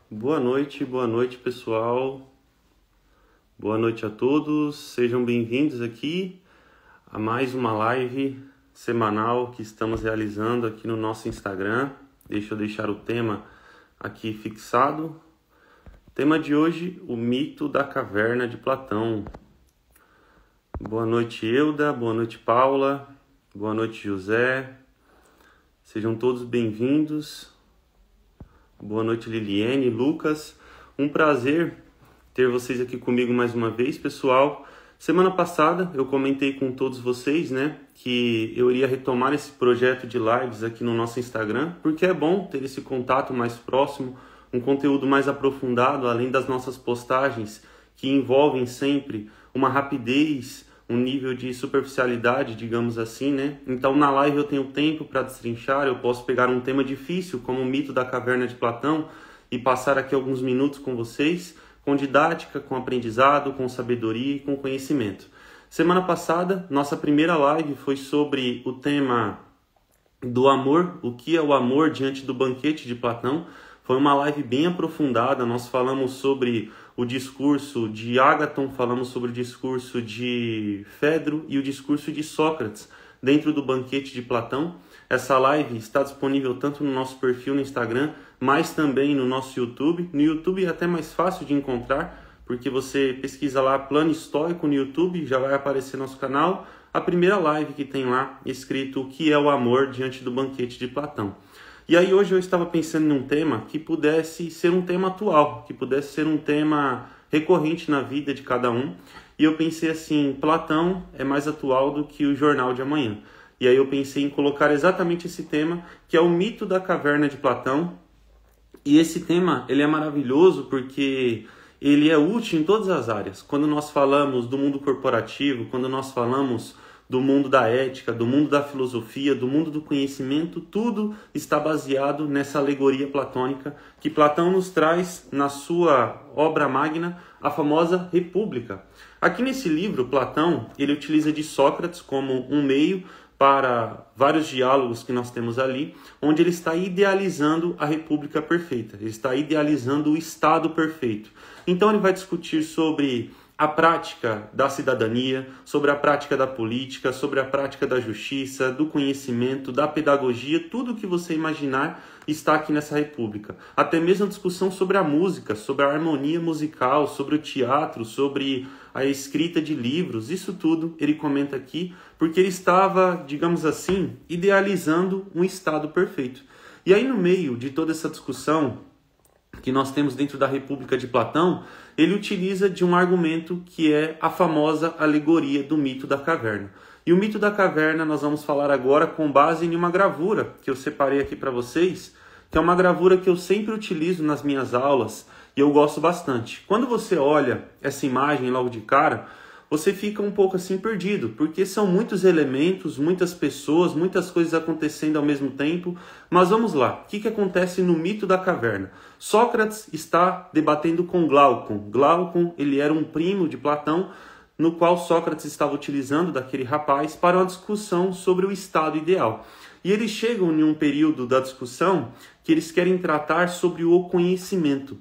Boa noite, pessoal. Boa noite a todos. Sejam bem-vindos aqui a mais uma live semanal que estamos realizando aqui no nosso Instagram. Deixa eu deixar o tema aqui fixado. Tema de hoje, o mito da caverna de Platão. Boa noite, Euda. Boa noite, Paula. Boa noite, José. Sejam todos bem-vindos. Boa noite, Liliane, Lucas. Um prazer ter vocês aqui comigo mais uma vez, pessoal. Semana passada eu comentei com todos vocês, que eu iria retomar esse projeto de lives aqui no nosso Instagram, porque é bom ter esse contato mais próximo, um conteúdo mais aprofundado, além das nossas postagens, que envolvem sempre uma rapidez, um nível de superficialidade, digamos assim, Então, na live eu tenho tempo para destrinchar, eu posso pegar um tema difícil, como o mito da caverna de Platão, e passar aqui alguns minutos com vocês, com didática, com aprendizado, com sabedoria e com conhecimento. Semana passada, nossa primeira live foi sobre o tema do amor, o que é o amor diante do banquete de Platão. Foi uma live bem aprofundada, nós falamos sobre o discurso de Ágaton, falamos sobre o discurso de Fedro e o discurso de Sócrates dentro do banquete de Platão. Essa live está disponível tanto no nosso perfil no Instagram, mas também no nosso YouTube. No YouTube é até mais fácil de encontrar, porque você pesquisa lá Plano Estoico no YouTube, já vai aparecer nosso canal. A primeira live que tem lá escrito o que é o amor diante do banquete de Platão. E aí hoje eu estava pensando em um tema que pudesse ser um tema atual, que pudesse ser um tema recorrente na vida de cada um. E eu pensei assim, Platão é mais atual do que o Jornal de Amanhã. E aí eu pensei em colocar exatamente esse tema, que é o mito da caverna de Platão. E esse tema, ele é maravilhoso porque ele é útil em todas as áreas. Quando nós falamos do mundo corporativo, quando nós falamos do mundo da ética, do mundo da filosofia, do mundo do conhecimento, tudo está baseado nessa alegoria platônica que Platão nos traz na sua obra magna, a famosa República. Aqui nesse livro, Platão, ele utiliza de Sócrates como um meio para vários diálogos que nós temos ali, onde ele está idealizando a República perfeita, ele está idealizando o Estado perfeito. Então ele vai discutir sobre a prática da cidadania, sobre a prática da política, sobre a prática da justiça, do conhecimento, da pedagogia, tudo o que você imaginar está aqui nessa república. Até mesmo a discussão sobre a música, sobre a harmonia musical, sobre o teatro, sobre a escrita de livros, isso tudo ele comenta aqui, porque ele estava, digamos assim, idealizando um estado perfeito. E aí no meio de toda essa discussão que nós temos dentro da República de Platão, ele utiliza de um argumento que é a famosa alegoria do mito da caverna. E o mito da caverna nós vamos falar agora com base em uma gravura que eu separei aqui para vocês, que é uma gravura que eu sempre utilizo nas minhas aulas e eu gosto bastante. Quando você olha essa imagem logo de cara, você fica um pouco assim perdido, porque são muitos elementos, muitas pessoas, muitas coisas acontecendo ao mesmo tempo. Mas vamos lá, o que acontece no mito da caverna? Sócrates está debatendo com Glaucon. Glaucon, ele era um primo de Platão, no qual Sócrates estava utilizando daquele rapaz para uma discussão sobre o estado ideal. E eles chegam em um período da discussão que eles querem tratar sobre o conhecimento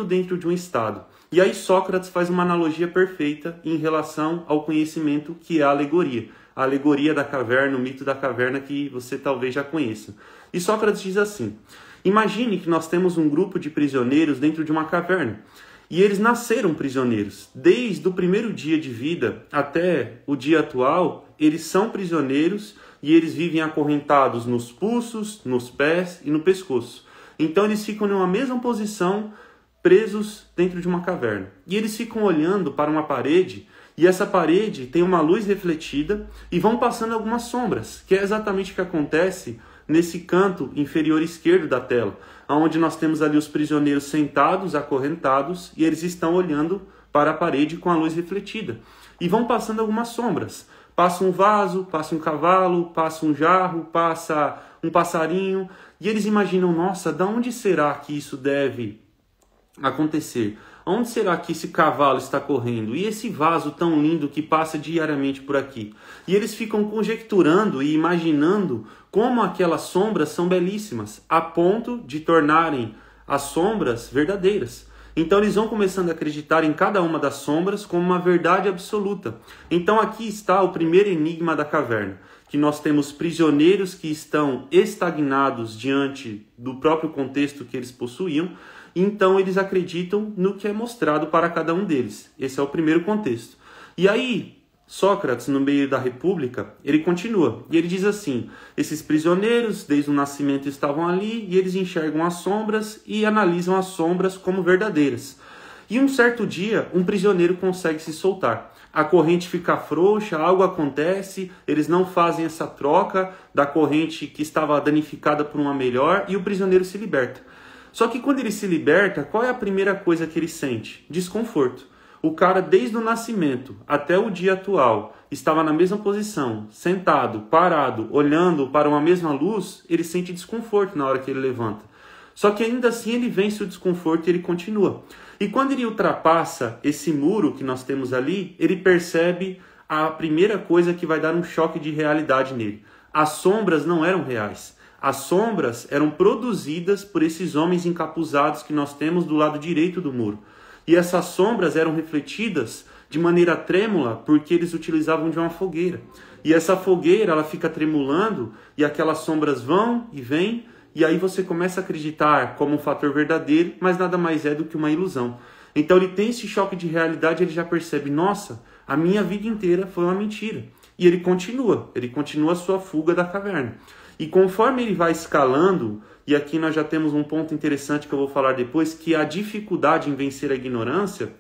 dentro de um estado. E aí Sócrates faz uma analogia perfeita em relação ao conhecimento, que é a alegoria da caverna, o mito da caverna que você talvez já conheça. E Sócrates diz assim: imagine que nós temos um grupo de prisioneiros dentro de uma caverna. E eles nasceram prisioneiros. Desde o primeiro dia de vida até o dia atual, eles são prisioneiros e eles vivem acorrentados nos pulsos, nos pés e no pescoço. Então eles ficam numa mesma posição, presos dentro de uma caverna. E eles ficam olhando para uma parede, e essa parede tem uma luz refletida, e vão passando algumas sombras, que é exatamente o que acontece nesse canto inferior esquerdo da tela, onde nós temos ali os prisioneiros sentados, acorrentados, e eles estão olhando para a parede com a luz refletida. E vão passando algumas sombras. Passa um vaso, passa um cavalo, passa um jarro, passa um passarinho, e eles imaginam, nossa, de onde será que isso deve acontecer? Onde será que esse cavalo está correndo? E esse vaso tão lindo que passa diariamente por aqui? E eles ficam conjecturando e imaginando como aquelas sombras são belíssimas, a ponto de tornarem as sombras verdadeiras. Então eles vão começando a acreditar em cada uma das sombras como uma verdade absoluta. Então aqui está o primeiro enigma da caverna, que nós temos prisioneiros que estão estagnados diante do próprio contexto que eles possuíam, então eles acreditam no que é mostrado para cada um deles. Esse é o primeiro contexto. E aí, Sócrates, no meio da República, ele continua, e ele diz assim: esses prisioneiros, desde o nascimento, estavam ali, e eles enxergam as sombras e analisam as sombras como verdadeiras. E um certo dia, um prisioneiro consegue se soltar. A corrente fica frouxa, algo acontece, eles não fazem essa troca da corrente que estava danificada por uma melhor, e o prisioneiro se liberta. Só que quando ele se liberta, qual é a primeira coisa que ele sente? Desconforto. O cara, desde o nascimento até o dia atual, estava na mesma posição, sentado, parado, olhando para uma mesma luz, ele sente desconforto na hora que ele levanta. Só que ainda assim ele vence o desconforto e ele continua. E quando ele ultrapassa esse muro que nós temos ali, ele percebe a primeira coisa que vai dar um choque de realidade nele. As sombras não eram reais. As sombras eram produzidas por esses homens encapuzados que nós temos do lado direito do muro. E essas sombras eram refletidas de maneira trêmula porque eles utilizavam de uma fogueira. E essa fogueira ela fica tremulando e aquelas sombras vão e vêm. E aí você começa a acreditar como um fator verdadeiro, mas nada mais é do que uma ilusão. Então ele tem esse choque de realidade, ele já percebe: nossa, a minha vida inteira foi uma mentira. E ele continua a sua fuga da caverna. E conforme ele vai escalando, e aqui nós já temos um ponto interessante que eu vou falar depois, que é a dificuldade em vencer a ignorância,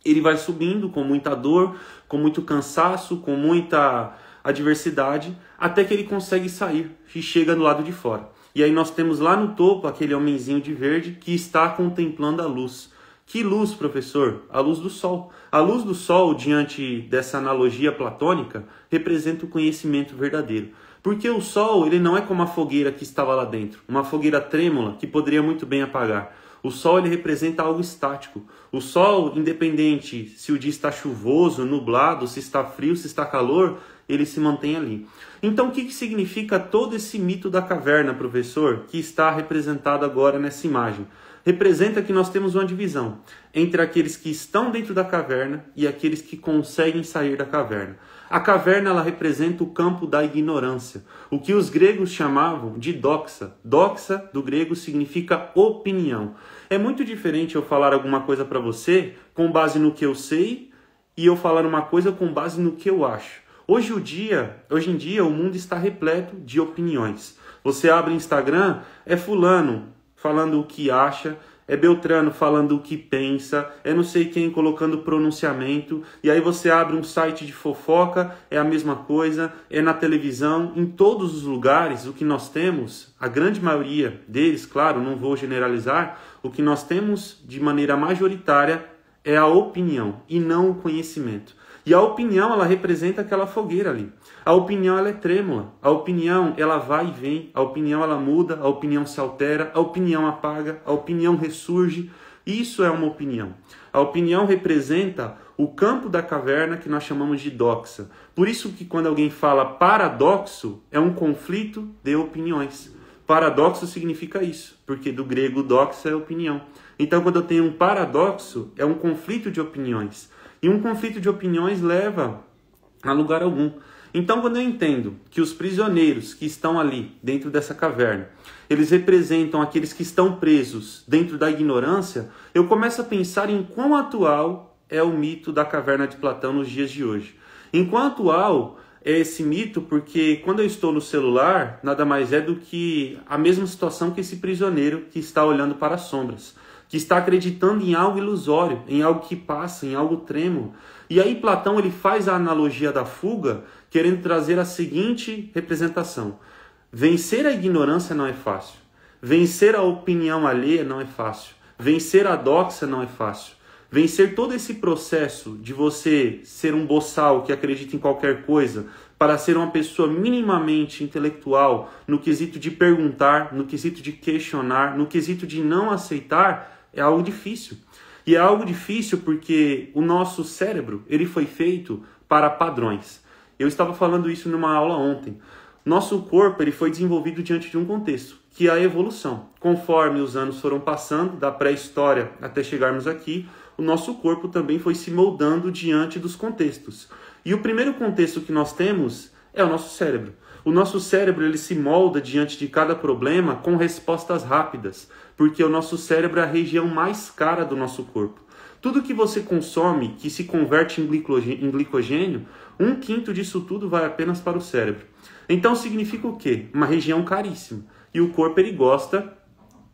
ele vai subindo com muita dor, com muito cansaço, com muita adversidade, até que ele consegue sair e chega do lado de fora. E aí nós temos lá no topo aquele homenzinho de verde que está contemplando a luz. Que luz, professor? A luz do sol. A luz do sol, diante dessa analogia platônica, representa o conhecimento verdadeiro. Porque o sol ele não é como a fogueira que estava lá dentro, uma fogueira trêmula que poderia muito bem apagar. O sol ele representa algo estático. O sol, independente se o dia está chuvoso, nublado, se está frio, se está calor, ele se mantém ali. Então o que significa todo esse mito da caverna, professor, que está representado agora nessa imagem? Representa que nós temos uma divisão entre aqueles que estão dentro da caverna e aqueles que conseguem sair da caverna. A caverna ela representa o campo da ignorância, o que os gregos chamavam de doxa. Doxa, do grego, significa opinião. É muito diferente eu falar alguma coisa para você com base no que eu sei e eu falar uma coisa com base no que eu acho. Hoje em dia, o mundo está repleto de opiniões. Você abre o Instagram, é fulano falando o que acha, é Beltrano falando o que pensa, é não sei quem colocando pronunciamento, e aí você abre um site de fofoca, é a mesma coisa, é na televisão, em todos os lugares, o que nós temos, a grande maioria deles, claro, não vou generalizar, o que nós temos de maneira majoritária é a opinião e não o conhecimento. E a opinião, ela representa aquela fogueira ali. A opinião, ela é trêmula. A opinião, ela vai e vem. A opinião, ela muda. A opinião se altera. A opinião apaga. A opinião ressurge. Isso é uma opinião. A opinião representa o campo da caverna que nós chamamos de doxa. Por isso que quando alguém fala paradoxo, é um conflito de opiniões. Paradoxo significa isso, porque do grego doxa é opinião. Então, quando eu tenho um paradoxo, é um conflito de opiniões. E um conflito de opiniões leva a lugar algum. Então, quando eu entendo que os prisioneiros que estão ali, dentro dessa caverna, eles representam aqueles que estão presos dentro da ignorância, eu começo a pensar em quão atual é o mito da caverna de Platão nos dias de hoje. Em quão atual é esse mito, porque quando eu estou no celular, nada mais é do que a mesma situação que esse prisioneiro que está olhando para as sombras, que está acreditando em algo ilusório, em algo que passa, em algo trêmulo. E aí Platão ele faz a analogia da fuga, querendo trazer a seguinte representação: vencer a ignorância não é fácil, vencer a opinião alheia não é fácil, vencer a doxa não é fácil, vencer todo esse processo de você ser um boçal que acredita em qualquer coisa, para ser uma pessoa minimamente intelectual no quesito de perguntar, no quesito de questionar, no quesito de não aceitar, é algo difícil. E é algo difícil porque o nosso cérebro ele foi feito para padrões. Eu estava falando isso numa aula ontem. Nosso corpo ele foi desenvolvido diante de um contexto, que é a evolução. Conforme os anos foram passando, da pré-história até chegarmos aqui, o nosso corpo também foi se moldando diante dos contextos. E o primeiro contexto que nós temos é o nosso cérebro. O nosso cérebro ele se molda diante de cada problema com respostas rápidas, porque o nosso cérebro é a região mais cara do nosso corpo. Tudo que você consome, que se converte em glicogênio, 1/5 disso tudo vai apenas para o cérebro. Então significa o quê? Uma região caríssima. E o corpo ele gosta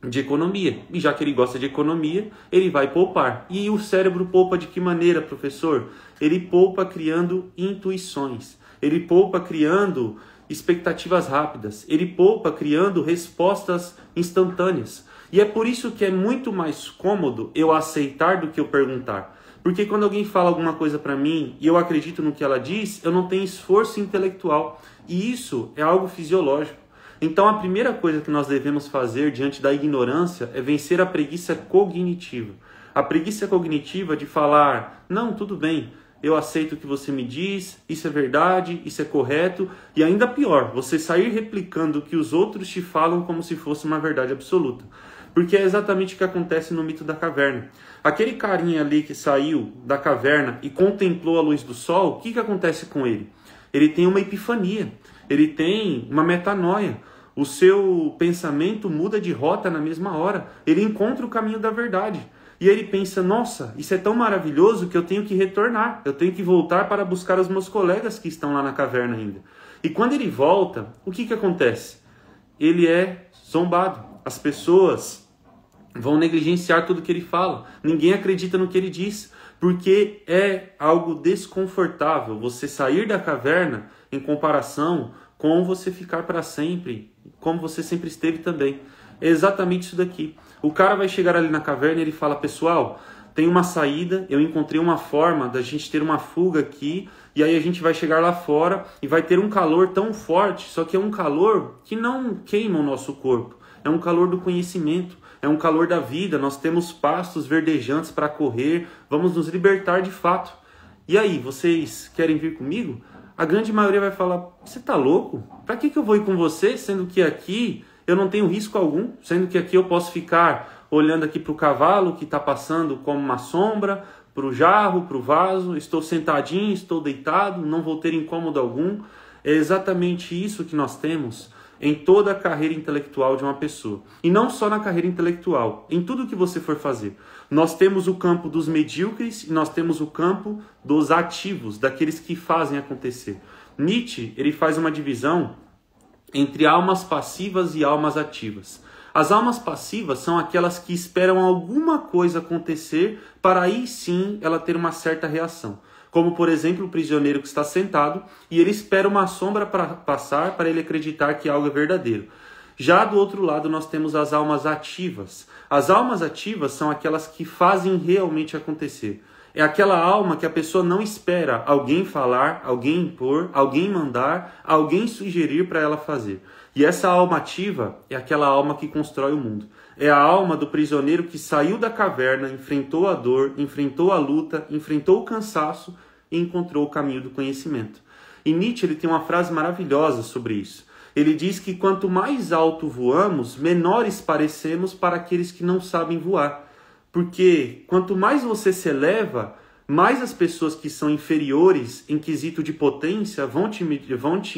de economia. E já que ele gosta de economia, ele vai poupar. E o cérebro poupa de que maneira, professor? Ele poupa criando intuições. Ele poupa criando expectativas rápidas. Ele poupa criando respostas instantâneas. E é por isso que é muito mais cômodo eu aceitar do que eu perguntar. Porque quando alguém fala alguma coisa para mim e eu acredito no que ela diz, eu não tenho esforço intelectual. E isso é algo fisiológico. Então a primeira coisa que nós devemos fazer diante da ignorância é vencer a preguiça cognitiva. A preguiça cognitiva de falar, não, tudo bem, eu aceito o que você me diz, isso é verdade, isso é correto. E ainda pior, você sair replicando o que os outros te falam como se fosse uma verdade absoluta. Porque é exatamente o que acontece no mito da caverna. Aquele carinha ali que saiu da caverna e contemplou a luz do sol, o que acontece com ele? Ele tem uma epifania, ele tem uma metanoia. O seu pensamento muda de rota na mesma hora. Ele encontra o caminho da verdade. E ele pensa, nossa, isso é tão maravilhoso que eu tenho que retornar. Eu tenho que voltar para buscar os meus colegas que estão lá na caverna ainda. E quando ele volta, o que acontece? Ele é zombado. As pessoas vão negligenciar tudo que ele fala. Ninguém acredita no que ele diz. Porque é algo desconfortável você sair da caverna em comparação com você ficar para sempre, como você sempre esteve também. É exatamente isso daqui. O cara vai chegar ali na caverna e ele fala, pessoal, tem uma saída, eu encontrei uma forma da gente ter uma fuga aqui, e aí a gente vai chegar lá fora e vai ter um calor tão forte, só que é um calor que não queima o nosso corpo. É um calor do conhecimento, é um calor da vida, nós temos pastos verdejantes para correr, vamos nos libertar de fato. E aí, vocês querem vir comigo? A grande maioria vai falar, você tá louco? Para que eu vou ir com você, sendo que aqui eu não tenho risco algum, sendo que aqui eu posso ficar olhando aqui para o cavalo que está passando como uma sombra, para o jarro, para o vaso, estou sentadinho, estou deitado, não vou ter incômodo algum. É exatamente isso que nós temos em toda a carreira intelectual de uma pessoa. E não só na carreira intelectual, em tudo que você for fazer. Nós temos o campo dos medíocres e nós temos o campo dos ativos, daqueles que fazem acontecer. Nietzsche, ele faz uma divisão entre almas passivas e almas ativas. As almas passivas são aquelas que esperam alguma coisa acontecer para aí sim ela ter uma certa reação. Como, por exemplo, o prisioneiro que está sentado e ele espera uma sombra para passar para ele acreditar que algo é verdadeiro. Já do outro lado nós temos as almas ativas. As almas ativas são aquelas que fazem realmente acontecer. É aquela alma que a pessoa não espera alguém falar, alguém impor, alguém mandar, alguém sugerir para ela fazer. E essa alma ativa é aquela alma que constrói o mundo. É a alma do prisioneiro que saiu da caverna, enfrentou a dor, enfrentou a luta, enfrentou o cansaço e encontrou o caminho do conhecimento. E Nietzsche ele tem uma frase maravilhosa sobre isso. Ele diz que quanto mais alto voamos, menores parecemos para aqueles que não sabem voar. Porque quanto mais você se eleva, mais as pessoas que são inferiores em quesito de potência vão te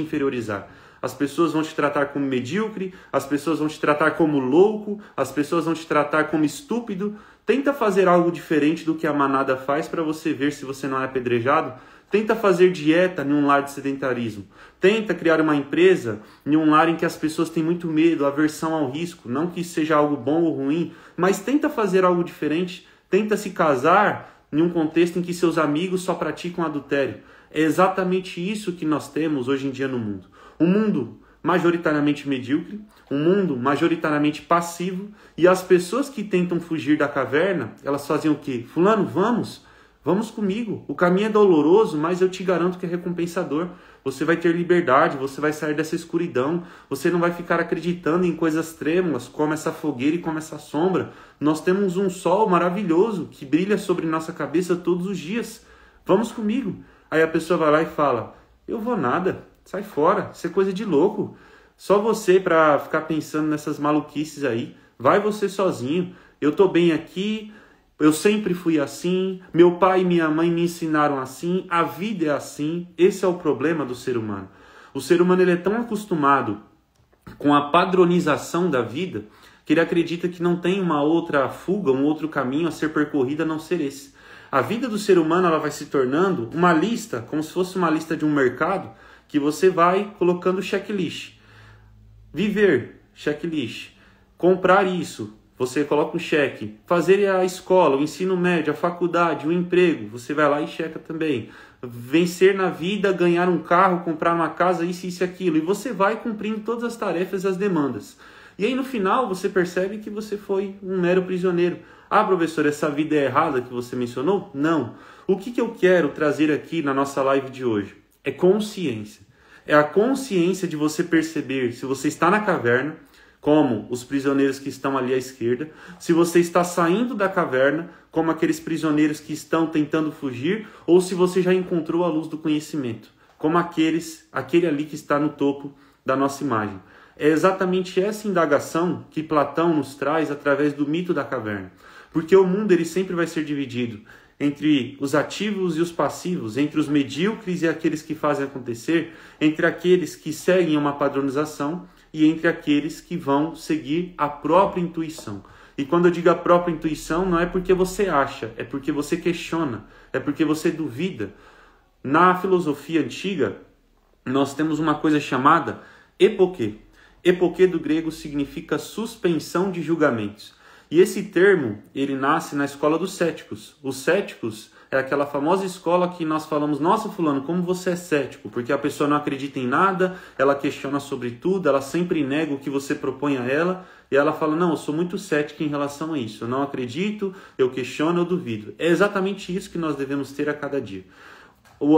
inferiorizar. As pessoas vão te tratar como medíocre, as pessoas vão te tratar como louco, as pessoas vão te tratar como estúpido. Tenta fazer algo diferente do que a manada faz para você ver se você não é apedrejado. Tenta fazer dieta em um lar de sedentarismo. Tenta criar uma empresa em um lar em que as pessoas têm muito medo, aversão ao risco. Não que isso seja algo bom ou ruim, mas tenta fazer algo diferente. Tenta se casar em um contexto em que seus amigos só praticam adultério. É exatamente isso que nós temos hoje em dia no mundo. Um mundo majoritariamente medíocre, um mundo majoritariamente passivo, e as pessoas que tentam fugir da caverna, elas fazem o quê? Fulano, vamos comigo. O caminho é doloroso, mas eu te garanto que é recompensador. Você vai ter liberdade, você vai sair dessa escuridão, você não vai ficar acreditando em coisas trêmulas, como essa fogueira e como essa sombra. Nós temos um sol maravilhoso que brilha sobre nossa cabeça todos os dias. Vamos comigo. Aí a pessoa vai lá e fala, eu vou nada. Sai fora, isso é coisa de louco. Só você para ficar pensando nessas maluquices aí. Vai você sozinho. Eu tô bem aqui, eu sempre fui assim, meu pai e minha mãe me ensinaram assim, a vida é assim. Esse é o problema do ser humano. O ser humano ele é tão acostumado com a padronização da vida que ele acredita que não tem uma outra fuga, um outro caminho a ser percorrido a não ser esse. A vida do ser humano ela vai se tornando uma lista, como se fosse uma lista de um mercado, que você vai colocando checklist. Viver, checklist. Comprar isso, você coloca um cheque. Fazer a escola, o ensino médio, a faculdade, o emprego, você vai lá e checa também. Vencer na vida, ganhar um carro, comprar uma casa, isso e aquilo. E você vai cumprindo todas as tarefas e as demandas. E aí no final você percebe que você foi um mero prisioneiro. Ah, professor, essa vida é errada que você mencionou? Não. O que eu quero trazer aqui na nossa live de hoje? É consciência. É a consciência de você perceber se você está na caverna, como os prisioneiros que estão ali à esquerda, se você está saindo da caverna, como aqueles prisioneiros que estão tentando fugir, ou se você já encontrou a luz do conhecimento, como aquele ali que está no topo da nossa imagem. É exatamente essa indagação que Platão nos traz através do mito da caverna. Porque o mundo ele sempre vai ser dividido entre os ativos e os passivos, entre os medíocres e aqueles que fazem acontecer, entre aqueles que seguem uma padronização e entre aqueles que vão seguir a própria intuição. E quando eu digo a própria intuição, não é porque você acha, é porque você questiona, é porque você duvida. Na filosofia antiga, nós temos uma coisa chamada epoquê. Epoquê do grego significa suspensão de julgamentos. E esse termo, ele nasce na escola dos céticos. Os céticos é aquela famosa escola que nós falamos, nossa fulano, como você é cético? Porque a pessoa não acredita em nada, ela questiona sobre tudo, ela sempre nega o que você propõe a ela, e ela fala, não, eu sou muito cética em relação a isso, eu não acredito, eu questiono, eu duvido. É exatamente isso que nós devemos ter a cada dia.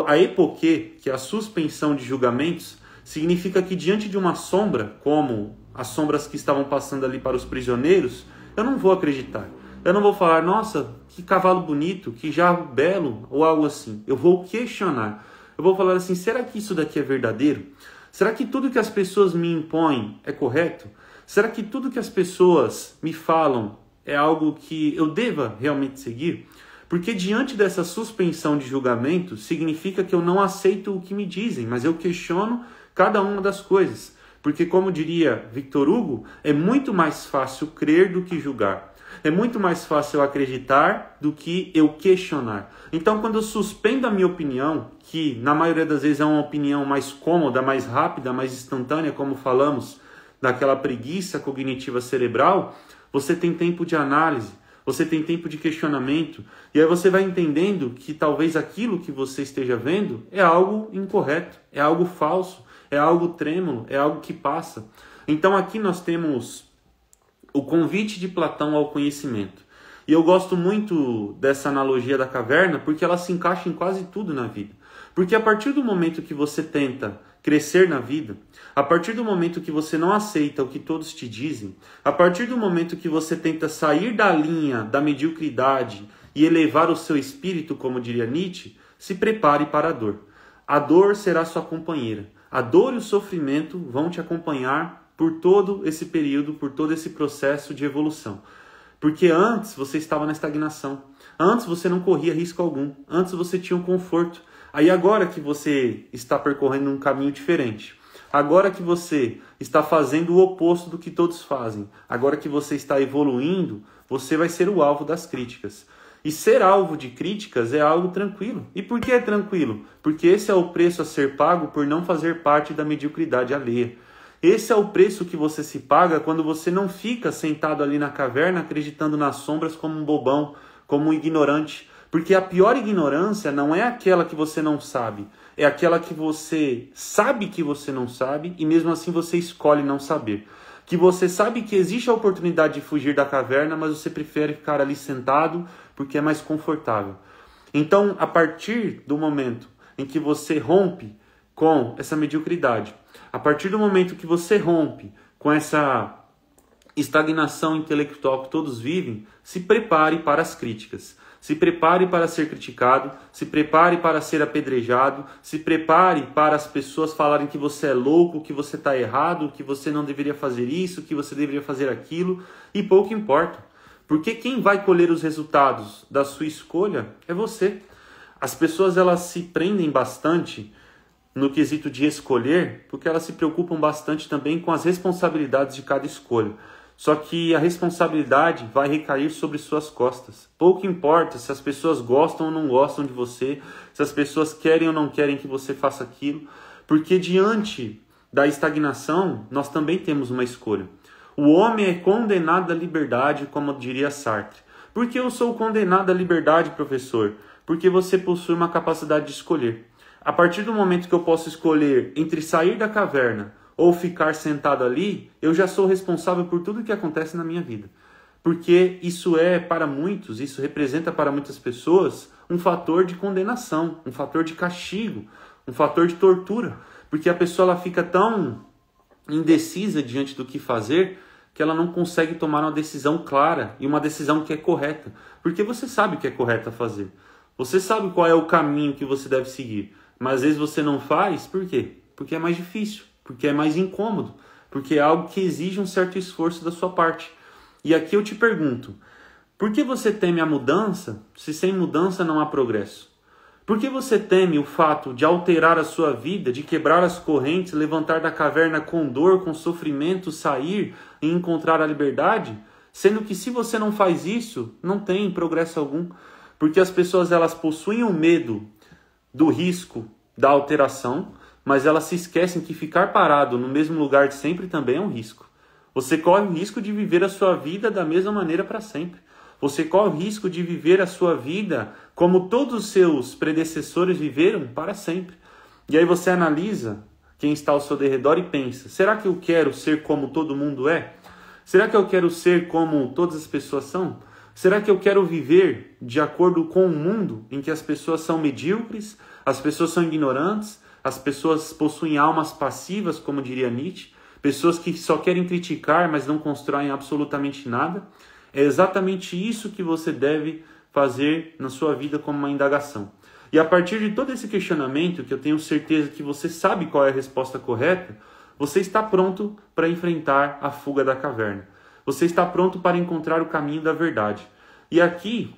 A epoquê, que é a suspensão de julgamentos, significa que diante de uma sombra, como as sombras que estavam passando ali para os prisioneiros, eu não vou acreditar. Eu não vou falar, nossa, que cavalo bonito, que jarro belo, ou algo assim. Eu vou questionar. Eu vou falar assim, será que isso daqui é verdadeiro? Será que tudo que as pessoas me impõem é correto? Será que tudo que as pessoas me falam é algo que eu deva realmente seguir? Porque diante dessa suspensão de julgamento, significa que eu não aceito o que me dizem, mas eu questiono cada uma das coisas. Porque, como diria Victor Hugo, é muito mais fácil crer do que julgar. É muito mais fácil eu acreditar do que eu questionar. Então, quando eu suspendo a minha opinião, que na maioria das vezes é uma opinião mais cômoda, mais rápida, mais instantânea, como falamos, daquela preguiça cognitiva cerebral, você tem tempo de análise, você tem tempo de questionamento, e aí você vai entendendo que talvez aquilo que você esteja vendo é algo incorreto, é algo falso, é algo trêmulo, é algo que passa. Então aqui nós temos o convite de Platão ao conhecimento. E eu gosto muito dessa analogia da caverna porque ela se encaixa em quase tudo na vida. Porque a partir do momento que você tenta crescer na vida, a partir do momento que você não aceita o que todos te dizem, a partir do momento que você tenta sair da linha da mediocridade e elevar o seu espírito, como diria Nietzsche, se prepare para a dor. A dor será sua companheira. A dor e o sofrimento vão te acompanhar por todo esse período, por todo esse processo de evolução. Porque antes você estava na estagnação. Antes você não corria risco algum. Antes você tinha um conforto. Aí agora que você está percorrendo um caminho diferente. Agora que você está fazendo o oposto do que todos fazem. Agora que você está evoluindo, você vai ser o alvo das críticas. E ser alvo de críticas é algo tranquilo. E por que é tranquilo? Porque esse é o preço a ser pago por não fazer parte da mediocridade alheia. Esse é o preço que você se paga quando você não fica sentado ali na caverna acreditando nas sombras como um bobão, como um ignorante. Porque a pior ignorância não é aquela que você não sabe, é aquela que você sabe que você não sabe e mesmo assim você escolhe não saber. Que você sabe que existe a oportunidade de fugir da caverna, mas você prefere ficar ali sentado porque é mais confortável. Então, a partir do momento em que você rompe com essa mediocridade, a partir do momento que você rompe com essa estagnação intelectual que todos vivem, se prepare para as críticas. Se prepare para ser criticado, se prepare para ser apedrejado, se prepare para as pessoas falarem que você é louco, que você está errado, que você não deveria fazer isso, que você deveria fazer aquilo, e pouco importa. Porque quem vai colher os resultados da sua escolha é você. As pessoas elas se prendem bastante no quesito de escolher, porque elas se preocupam bastante também com as responsabilidades de cada escolha. Só que a responsabilidade vai recair sobre suas costas. Pouco importa se as pessoas gostam ou não gostam de você, se as pessoas querem ou não querem que você faça aquilo, porque diante da estagnação, nós também temos uma escolha. O homem é condenado à liberdade, como diria Sartre. Por que eu sou condenado à liberdade, professor? Porque você possui uma capacidade de escolher. A partir do momento que eu posso escolher entre sair da caverna ou ficar sentado ali, eu já sou responsável por tudo que acontece na minha vida. Porque isso é, para muitos, isso representa para muitas pessoas um fator de condenação, um fator de castigo, um fator de tortura. Porque a pessoa ela fica tão indecisa diante do que fazer que ela não consegue tomar uma decisão clara e uma decisão que é correta. Porque você sabe o que é correto a fazer. Você sabe qual é o caminho que você deve seguir. Mas às vezes você não faz, por quê? Porque é mais difícil. Porque é mais incômodo, porque é algo que exige um certo esforço da sua parte. E aqui eu te pergunto, por que você teme a mudança se sem mudança não há progresso? Por que você teme o fato de alterar a sua vida, de quebrar as correntes, levantar da caverna com dor, com sofrimento, sair e encontrar a liberdade? Sendo que se você não faz isso, não tem progresso algum. Porque as pessoas elas possuem o medo do risco da alteração, mas elas se esquecem que ficar parado no mesmo lugar de sempre também é um risco. Você corre o risco de viver a sua vida da mesma maneira para sempre. Você corre o risco de viver a sua vida como todos os seus predecessores viveram para sempre. E aí você analisa quem está ao seu derredor e pensa, será que eu quero ser como todo mundo é? Será que eu quero ser como todas as pessoas são? Será que eu quero viver de acordo com um mundo em que as pessoas são medíocres, as pessoas são ignorantes, as pessoas possuem almas passivas, como diria Nietzsche, pessoas que só querem criticar, mas não constroem absolutamente nada? É exatamente isso que você deve fazer na sua vida como uma indagação. E a partir de todo esse questionamento, que eu tenho certeza que você sabe qual é a resposta correta, você está pronto para enfrentar a fuga da caverna. Você está pronto para encontrar o caminho da verdade. E aqui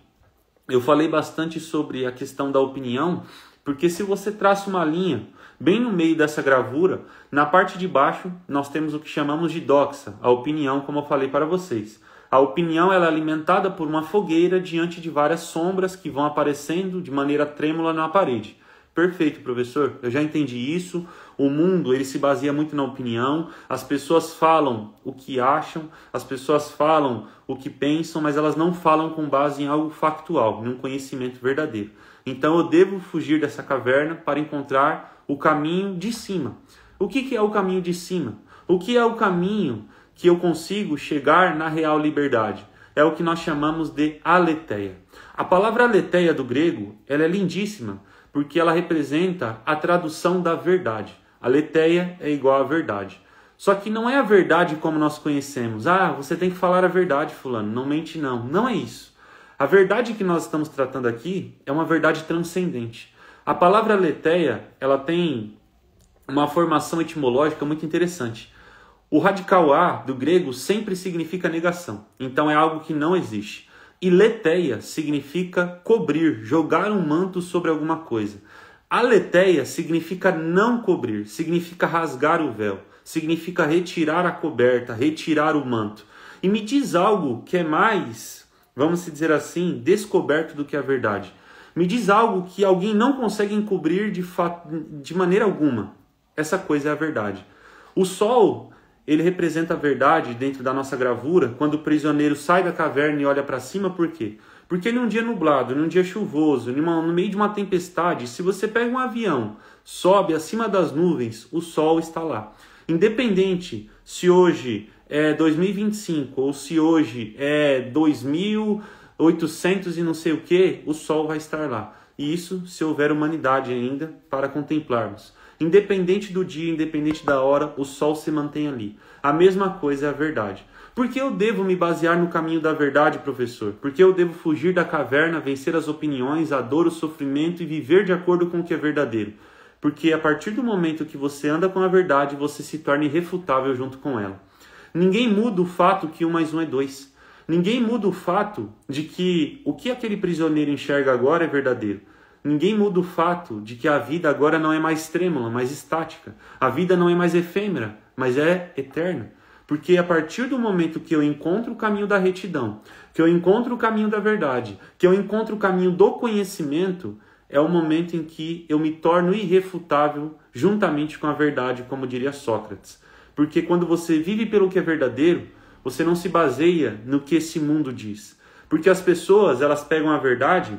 eu falei bastante sobre a questão da opinião, porque se você traça uma linha bem no meio dessa gravura, na parte de baixo nós temos o que chamamos de doxa, a opinião, como eu falei para vocês. A opinião ela é alimentada por uma fogueira diante de várias sombras que vão aparecendo de maneira trêmula na parede. Perfeito, professor, eu já entendi isso. O mundo ele se baseia muito na opinião. As pessoas falam o que acham, as pessoas falam o que pensam, mas elas não falam com base em algo factual, em um conhecimento verdadeiro. Então eu devo fugir dessa caverna para encontrar o caminho de cima. O que é o caminho de cima? O que é o caminho que eu consigo chegar na real liberdade? É o que nós chamamos de aletheia. A palavra aletheia do grego ela é lindíssima, porque ela representa a tradução da verdade. Aletheia é igual à verdade. Só que não é a verdade como nós conhecemos. Ah, você tem que falar a verdade, fulano. Não mente, não. Não é isso. A verdade que nós estamos tratando aqui é uma verdade transcendente. A palavra aletheia, ela tem uma formação etimológica muito interessante. O radical a do grego sempre significa negação. Então é algo que não existe. E letheia significa cobrir, jogar um manto sobre alguma coisa. Aletheia significa não cobrir, significa rasgar o véu, significa retirar a coberta, retirar o manto. E me diz algo que é mais, vamos dizer assim, descoberto do que a verdade. Me diz algo que alguém não consegue encobrir de maneira alguma. Essa coisa é a verdade. O sol, ele representa a verdade dentro da nossa gravura, quando o prisioneiro sai da caverna e olha para cima, por quê? Porque num dia nublado, num dia chuvoso, no meio de uma tempestade, se você pega um avião, sobe acima das nuvens, o sol está lá. Independente se hoje é 2025 ou se hoje é 2800 e não sei o que, o sol vai estar lá. E isso se houver humanidade ainda para contemplarmos. Independente do dia, independente da hora, o sol se mantém ali. A mesma coisa é a verdade. Por que eu devo me basear no caminho da verdade, professor? Por que eu devo fugir da caverna, vencer as opiniões, a dor, o sofrimento e viver de acordo com o que é verdadeiro? Porque a partir do momento que você anda com a verdade, você se torna irrefutável junto com ela. Ninguém muda o fato que 1 mais 1 é 2. Ninguém muda o fato de que o que aquele prisioneiro enxerga agora é verdadeiro. Ninguém muda o fato de que a vida agora não é mais trêmula, mas estática. A vida não é mais efêmera, mas é eterna. Porque a partir do momento que eu encontro o caminho da retidão, que eu encontro o caminho da verdade, que eu encontro o caminho do conhecimento, é o momento em que eu me torno irrefutável juntamente com a verdade, como diria Sócrates. Porque quando você vive pelo que é verdadeiro, você não se baseia no que esse mundo diz. Porque as pessoas, elas pegam a verdade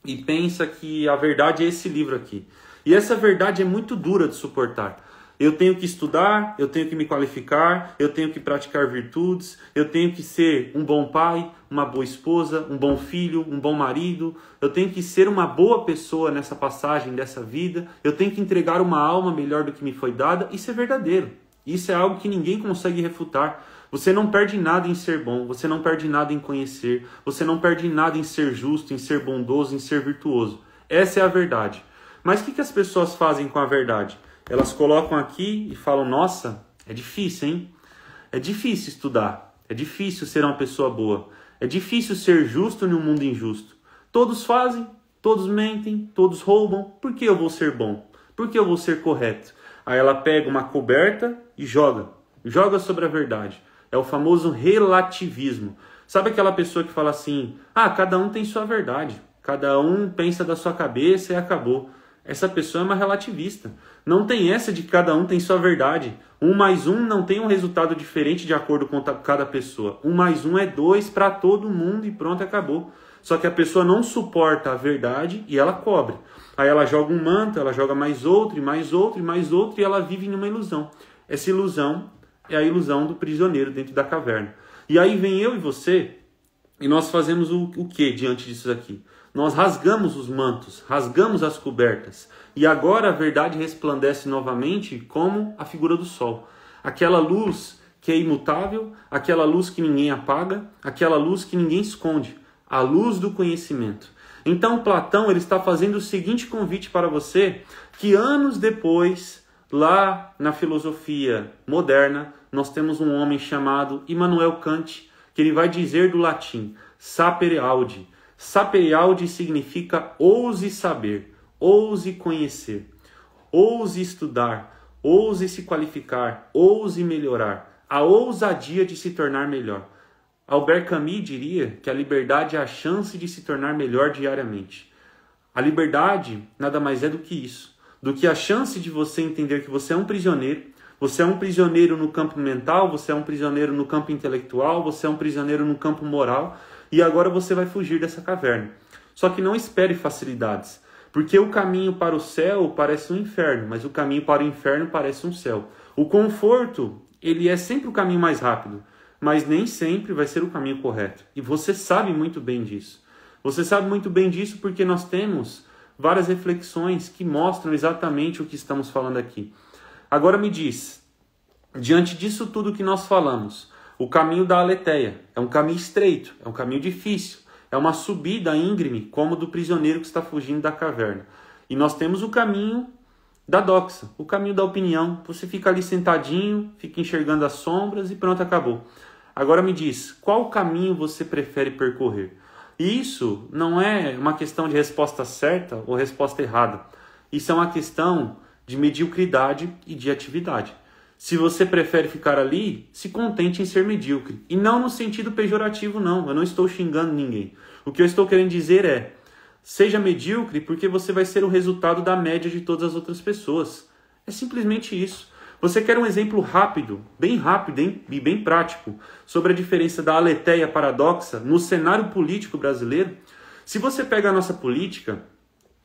e pensam que a verdade é esse livro aqui. E essa verdade é muito dura de suportar. Eu tenho que estudar, eu tenho que me qualificar, eu tenho que praticar virtudes, eu tenho que ser um bom pai, uma boa esposa, um bom filho, um bom marido, eu tenho que ser uma boa pessoa nessa passagem dessa vida, eu tenho que entregar uma alma melhor do que me foi dada. Isso é verdadeiro. Isso é algo que ninguém consegue refutar. Você não perde nada em ser bom, você não perde nada em conhecer, você não perde nada em ser justo, em ser bondoso, em ser virtuoso. Essa é a verdade. Mas o que as pessoas fazem com a verdade? Elas colocam aqui e falam, nossa, é difícil, hein? É difícil estudar, é difícil ser uma pessoa boa, é difícil ser justo num mundo injusto. Todos fazem, todos mentem, todos roubam, por que eu vou ser bom? Por que eu vou ser correto? Aí ela pega uma coberta e joga sobre a verdade. É o famoso relativismo. Sabe aquela pessoa que fala assim, cada um tem sua verdade, cada um pensa da sua cabeça e acabou. Essa pessoa é uma relativista. Não tem essa de que cada um tem sua verdade. 1 mais 1 não tem um resultado diferente de acordo com cada pessoa. 1 mais 1 é 2 para todo mundo e pronto, acabou. Só que a pessoa não suporta a verdade e ela cobre. Aí ela joga um manto, ela joga mais outro, e mais outro, e mais outro, e ela vive numa ilusão. Essa ilusão é a ilusão do prisioneiro dentro da caverna. E aí vem eu e você, e nós fazemos o que diante disso aqui? Nós rasgamos os mantos, rasgamos as cobertas. E agora a verdade resplandece novamente como a figura do sol. Aquela luz que é imutável, aquela luz que ninguém apaga, aquela luz que ninguém esconde. A luz do conhecimento. Então Platão ele está fazendo o seguinte convite para você, que anos depois, lá na filosofia moderna, nós temos um homem chamado Immanuel Kant, que ele vai dizer do latim, sapere aude. Sapere aude significa ouse saber, ouse conhecer, ouse estudar, ouse se qualificar, ouse melhorar, a ousadia de se tornar melhor. Albert Camus diria que a liberdade é a chance de se tornar melhor diariamente. A liberdade nada mais é do que isso, do que a chance de você entender que você é um prisioneiro no campo mental, você é um prisioneiro no campo intelectual, você é um prisioneiro no campo moral, e agora você vai fugir dessa caverna. Só que não espere facilidades, porque o caminho para o céu parece um inferno, mas o caminho para o inferno parece um céu. O conforto, ele é sempre o caminho mais rápido, mas nem sempre vai ser o caminho correto. E você sabe muito bem disso. Você sabe muito bem disso porque nós temos várias reflexões que mostram exatamente o que estamos falando aqui. Agora me diz, diante disso tudo que nós falamos, o caminho da aletheia é um caminho estreito, é um caminho difícil, é uma subida íngreme, como do prisioneiro que está fugindo da caverna. E nós temos o caminho da doxa, o caminho da opinião. Você fica ali sentadinho, fica enxergando as sombras e pronto, acabou. Agora me diz, qual caminho você prefere percorrer? E isso não é uma questão de resposta certa ou resposta errada. Isso é uma questão de mediocridade e de atividade. Se você prefere ficar ali, se contente em ser medíocre. E não no sentido pejorativo, não. Eu não estou xingando ninguém. O que eu estou querendo dizer é, seja medíocre porque você vai ser o resultado da média de todas as outras pessoas. É simplesmente isso. Você quer um exemplo rápido, hein? E bem prático, sobre a diferença da aletheia paradoxa no cenário político brasileiro? Se você pega a nossa política,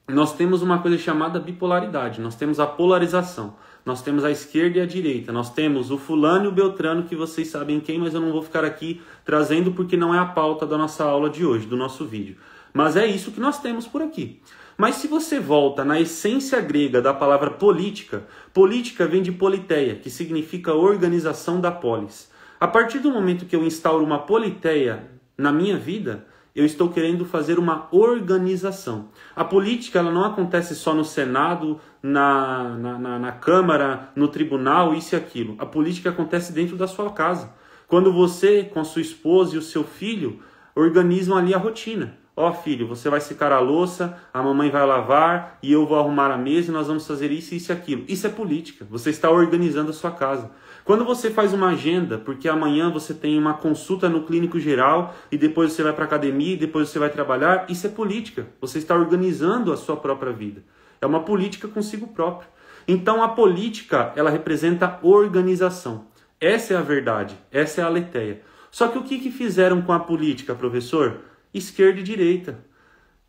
nós temos uma coisa chamada bipolaridade, nós temos a polarização, nós temos a esquerda e a direita, nós temos o fulano e o beltrano, que vocês sabem quem, mas eu não vou ficar aqui trazendo porque não é a pauta da nossa aula de hoje, do nosso vídeo. Mas é isso que nós temos por aqui. Mas se você volta na essência grega da palavra política, política vem de politeia, que significa organização da polis. A partir do momento que eu instauro uma politeia na minha vida, eu estou querendo fazer uma organização. A política ela não acontece só no Senado, na Câmara, no tribunal, isso e aquilo. A política acontece dentro da sua casa. Quando você, com a sua esposa e o seu filho, organizam ali a rotina. Ó, filho, você vai secar a louça, a mamãe vai lavar e eu vou arrumar a mesa e nós vamos fazer isso e aquilo. Isso é política. Você está organizando a sua casa. Quando você faz uma agenda, porque amanhã você tem uma consulta no clínico geral e depois você vai para a academia e depois você vai trabalhar, isso é política. Você está organizando a sua própria vida. É uma política consigo próprio. Então a política, ela representa organização. Essa é a verdade, essa é a aletheia. Só que o que fizeram com a política, professor? Esquerda e direita.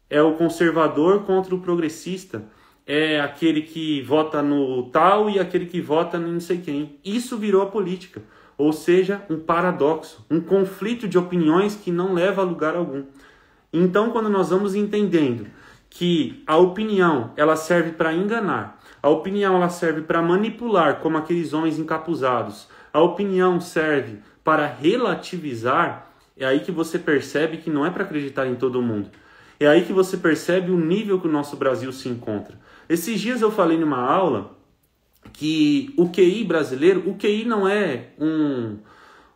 É o conservador contra o progressista. É aquele que vota no tal e aquele que vota no não sei quem. Isso virou a política. Ou seja, um paradoxo, um conflito de opiniões que não leva a lugar algum. Então, quando nós vamos entendendo que a opinião ela serve para enganar, a opinião ela serve para manipular, como aqueles homens encapuzados, a opinião serve para relativizar, é aí que você percebe que não é para acreditar em todo mundo. É aí que você percebe o nível que o nosso Brasil se encontra. Esses dias eu falei numa aula que o QI brasileiro, o QI não é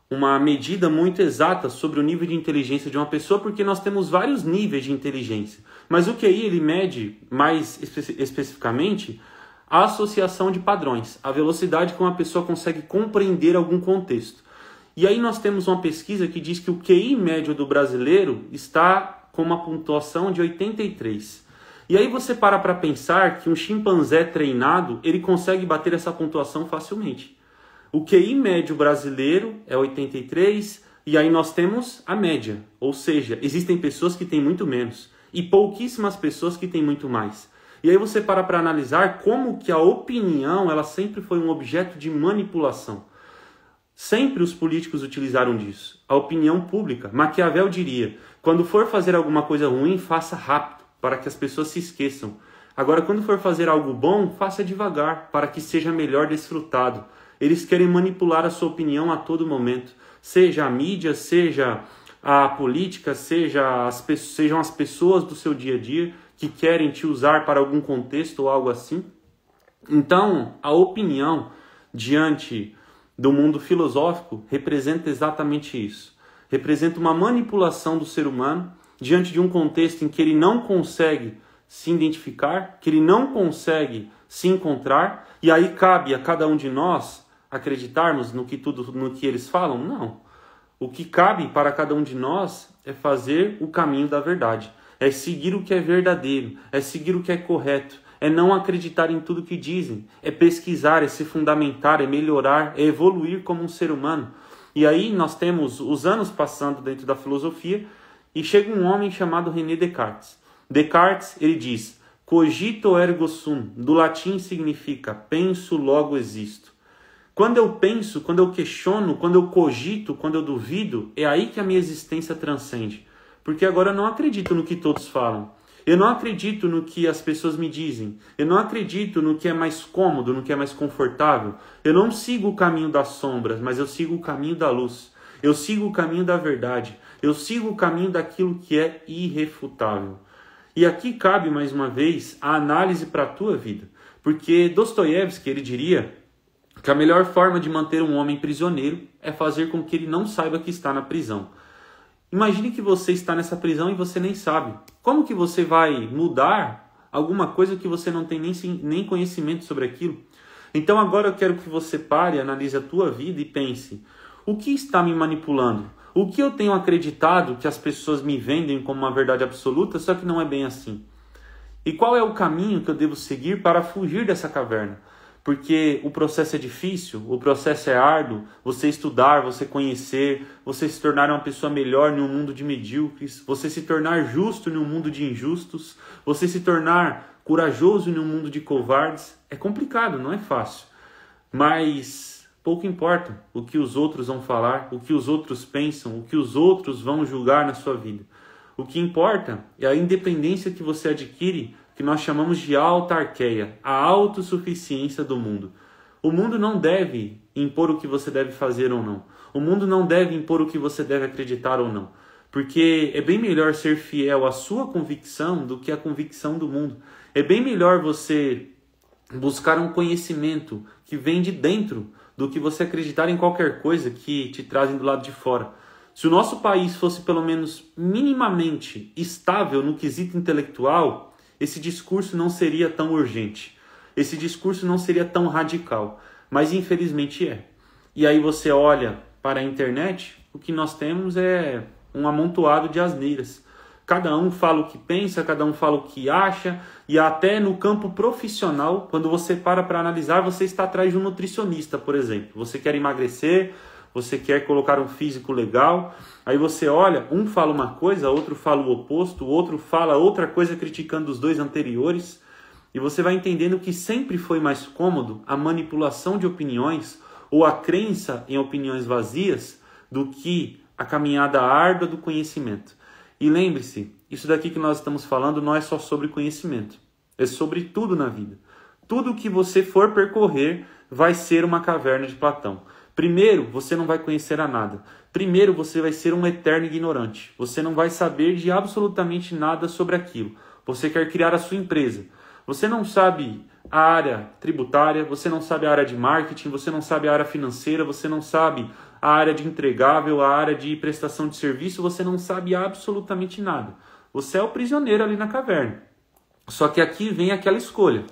uma medida muito exata sobre o nível de inteligência de uma pessoa, porque nós temos vários níveis de inteligência. Mas o QI ele mede mais especificamente a associação de padrões, a velocidade com a pessoa consegue compreender algum contexto. E aí nós temos uma pesquisa que diz que o QI médio do brasileiro está com uma pontuação de 83. E aí você para pensar que um chimpanzé treinado, ele consegue bater essa pontuação facilmente. O QI médio brasileiro é 83, e aí nós temos a média. Ou seja, existem pessoas que têm muito menos, e pouquíssimas pessoas que têm muito mais. E aí você para analisar como que a opinião, ela sempre foi um objeto de manipulação. Sempre os políticos utilizaram disso. A opinião pública. Maquiavel diria, quando for fazer alguma coisa ruim, faça rápido, para que as pessoas se esqueçam. Agora, quando for fazer algo bom, faça devagar, para que seja melhor desfrutado. Eles querem manipular a sua opinião a todo momento. Seja a mídia, seja a política, sejam as pessoas do seu dia a dia que querem te usar para algum contexto ou algo assim. Então, a opinião diante do mundo filosófico representa exatamente isso. Representa uma manipulação do ser humano diante de um contexto em que ele não consegue se identificar, que ele não consegue se encontrar, e aí cabe a cada um de nós acreditarmos no que eles falam? Não. O que cabe para cada um de nós é fazer o caminho da verdade, é seguir o que é verdadeiro, é seguir o que é correto, é não acreditar em tudo que dizem, é pesquisar, é se fundamentar, é melhorar, é evoluir como um ser humano. E aí nós temos os anos passando dentro da filosofia e chega um homem chamado René Descartes. Descartes, ele diz, cogito ergo sum, do latim significa penso, logo existo. Quando eu penso, quando eu questiono, quando eu cogito, quando eu duvido, é aí que a minha existência transcende. Porque agora eu não acredito no que todos falam. Eu não acredito no que as pessoas me dizem. Eu não acredito no que é mais cômodo, no que é mais confortável. Eu não sigo o caminho das sombras, mas eu sigo o caminho da luz. Eu sigo o caminho da verdade. Eu sigo o caminho daquilo que é irrefutável. E aqui cabe, mais uma vez, a análise para a tua vida. Porque Dostoiévski, ele diria que a melhor forma de manter um homem prisioneiro é fazer com que ele não saiba que está na prisão. Imagine que você está nessa prisão e você nem sabe. Como que você vai mudar alguma coisa que você não tem nem conhecimento sobre aquilo? Então agora eu quero que você pare, analise a tua vida e pense, o que está me manipulando? O que eu tenho acreditado que as pessoas me vendem como uma verdade absoluta, só que não é bem assim? E qual é o caminho que eu devo seguir para fugir dessa caverna? Porque o processo é difícil, o processo é árduo, você estudar, você conhecer, você se tornar uma pessoa melhor em um mundo de medíocres, você se tornar justo em um mundo de injustos, você se tornar corajoso em um mundo de covardes. É complicado, não é fácil. Mas pouco importa o que os outros vão falar, o que os outros pensam, o que os outros vão julgar na sua vida. O que importa é a independência que você adquire, que nós chamamos de autarqueia, a autossuficiência do mundo. O mundo não deve impor o que você deve fazer ou não. O mundo não deve impor o que você deve acreditar ou não. Porque é bem melhor ser fiel à sua convicção do que à convicção do mundo. É bem melhor você buscar um conhecimento que vem de dentro do que você acreditar em qualquer coisa que te trazem do lado de fora. Se o nosso país fosse pelo menos minimamente estável no quesito intelectual, esse discurso não seria tão urgente. Esse discurso não seria tão radical. Mas infelizmente é. E aí você olha para a internet, o que nós temos é um amontoado de asneiras. Cada um fala o que pensa, cada um fala o que acha, e até no campo profissional, quando você para analisar, você está atrás de um nutricionista, por exemplo. Você quer emagrecer, você quer colocar um físico legal, aí você olha, um fala uma coisa, outro fala o oposto, o outro fala outra coisa criticando os dois anteriores, e você vai entendendo que sempre foi mais cômodo a manipulação de opiniões ou a crença em opiniões vazias do que a caminhada árdua do conhecimento. E lembre-se, isso daqui que nós estamos falando não é só sobre conhecimento, é sobre tudo na vida. Tudo que você for percorrer vai ser uma caverna de Platão. Primeiro, você não vai conhecer a nada. Primeiro, você vai ser um eterno ignorante. Você não vai saber de absolutamente nada sobre aquilo. Você quer criar a sua empresa. Você não sabe a área tributária, você não sabe a área de marketing, você não sabe a área financeira, você não sabe a área de entregável, a área de prestação de serviço, você não sabe absolutamente nada. Você é o prisioneiro ali na caverna. Só que aqui vem aquela escolha.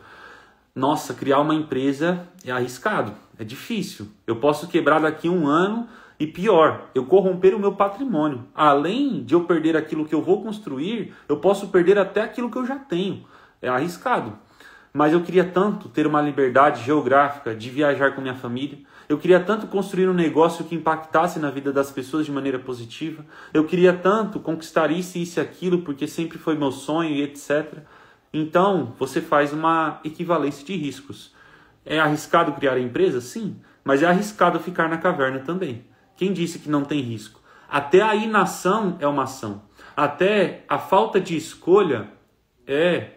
Nossa, criar uma empresa é arriscado, é difícil. Eu posso quebrar daqui 1 ano e pior, eu corromper o meu patrimônio. Além de eu perder aquilo que eu vou construir, eu posso perder até aquilo que eu já tenho. É arriscado. Mas eu queria tanto ter uma liberdade geográfica de viajar com minha família. Eu queria tanto construir um negócio que impactasse na vida das pessoas de maneira positiva. Eu queria tanto conquistar isso e aquilo, porque sempre foi meu sonho e etc. Então, você faz uma equivalência de riscos. É arriscado criar a empresa? Sim. Mas é arriscado ficar na caverna também. Quem disse que não tem risco? Até a inação é uma ação. Até a falta de escolha é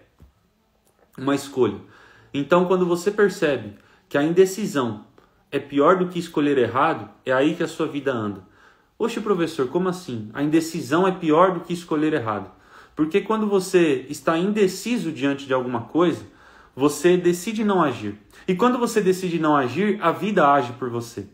uma escolha. Então, quando você percebe que a indecisão é pior do que escolher errado, é aí que a sua vida anda. Oxe, professor, como assim? A indecisão é pior do que escolher errado. Porque quando você está indeciso diante de alguma coisa, você decide não agir. E quando você decide não agir, a vida age por você.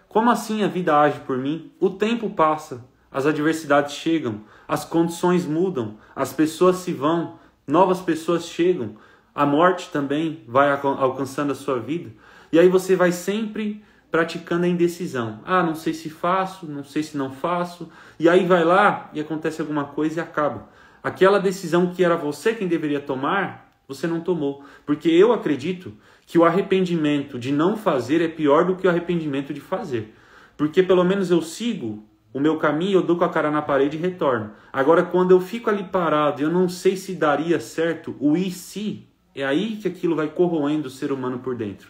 Como assim a vida age por mim? O tempo passa, as adversidades chegam, as condições mudam, as pessoas se vão, novas pessoas chegam, a morte também vai alcançando a sua vida. E aí você vai sempre praticando a indecisão. Ah, não sei se faço, não sei se não faço. E aí vai lá e acontece alguma coisa e acaba. Aquela decisão que era você quem deveria tomar, você não tomou. Porque eu acredito que o arrependimento de não fazer é pior do que o arrependimento de fazer. Porque pelo menos eu sigo o meu caminho, eu dou com a cara na parede e retorno. Agora, quando eu fico ali parado, eu não sei se daria certo, o e se, é aí que aquilo vai corroendo o ser humano por dentro.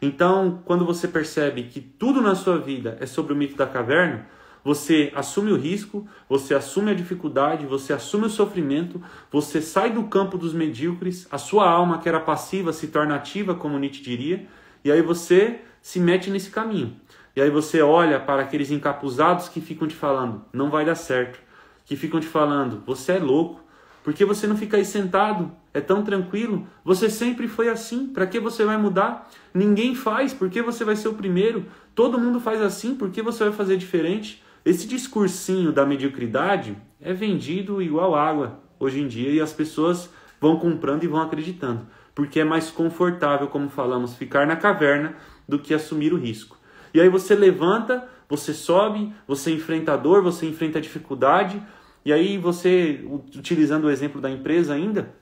Então, quando você percebe que tudo na sua vida é sobre o mito da caverna, você assume o risco, você assume a dificuldade, você assume o sofrimento, você sai do campo dos medíocres, a sua alma que era passiva se torna ativa, como Nietzsche diria, e aí você se mete nesse caminho. E aí você olha para aqueles encapuzados que ficam te falando, não vai dar certo, que ficam te falando, você é louco, por que você não fica aí sentado? É tão tranquilo. Você sempre foi assim. Para que você vai mudar? Ninguém faz. Por que você vai ser o primeiro? Todo mundo faz assim. Por que você vai fazer diferente? Esse discursinho da mediocridade é vendido igual água hoje em dia. E as pessoas vão comprando e vão acreditando. Porque é mais confortável, como falamos, ficar na caverna do que assumir o risco. E aí você levanta, você sobe, você enfrenta a dor, você enfrenta a dificuldade. E aí você, utilizando o exemplo da empresa ainda,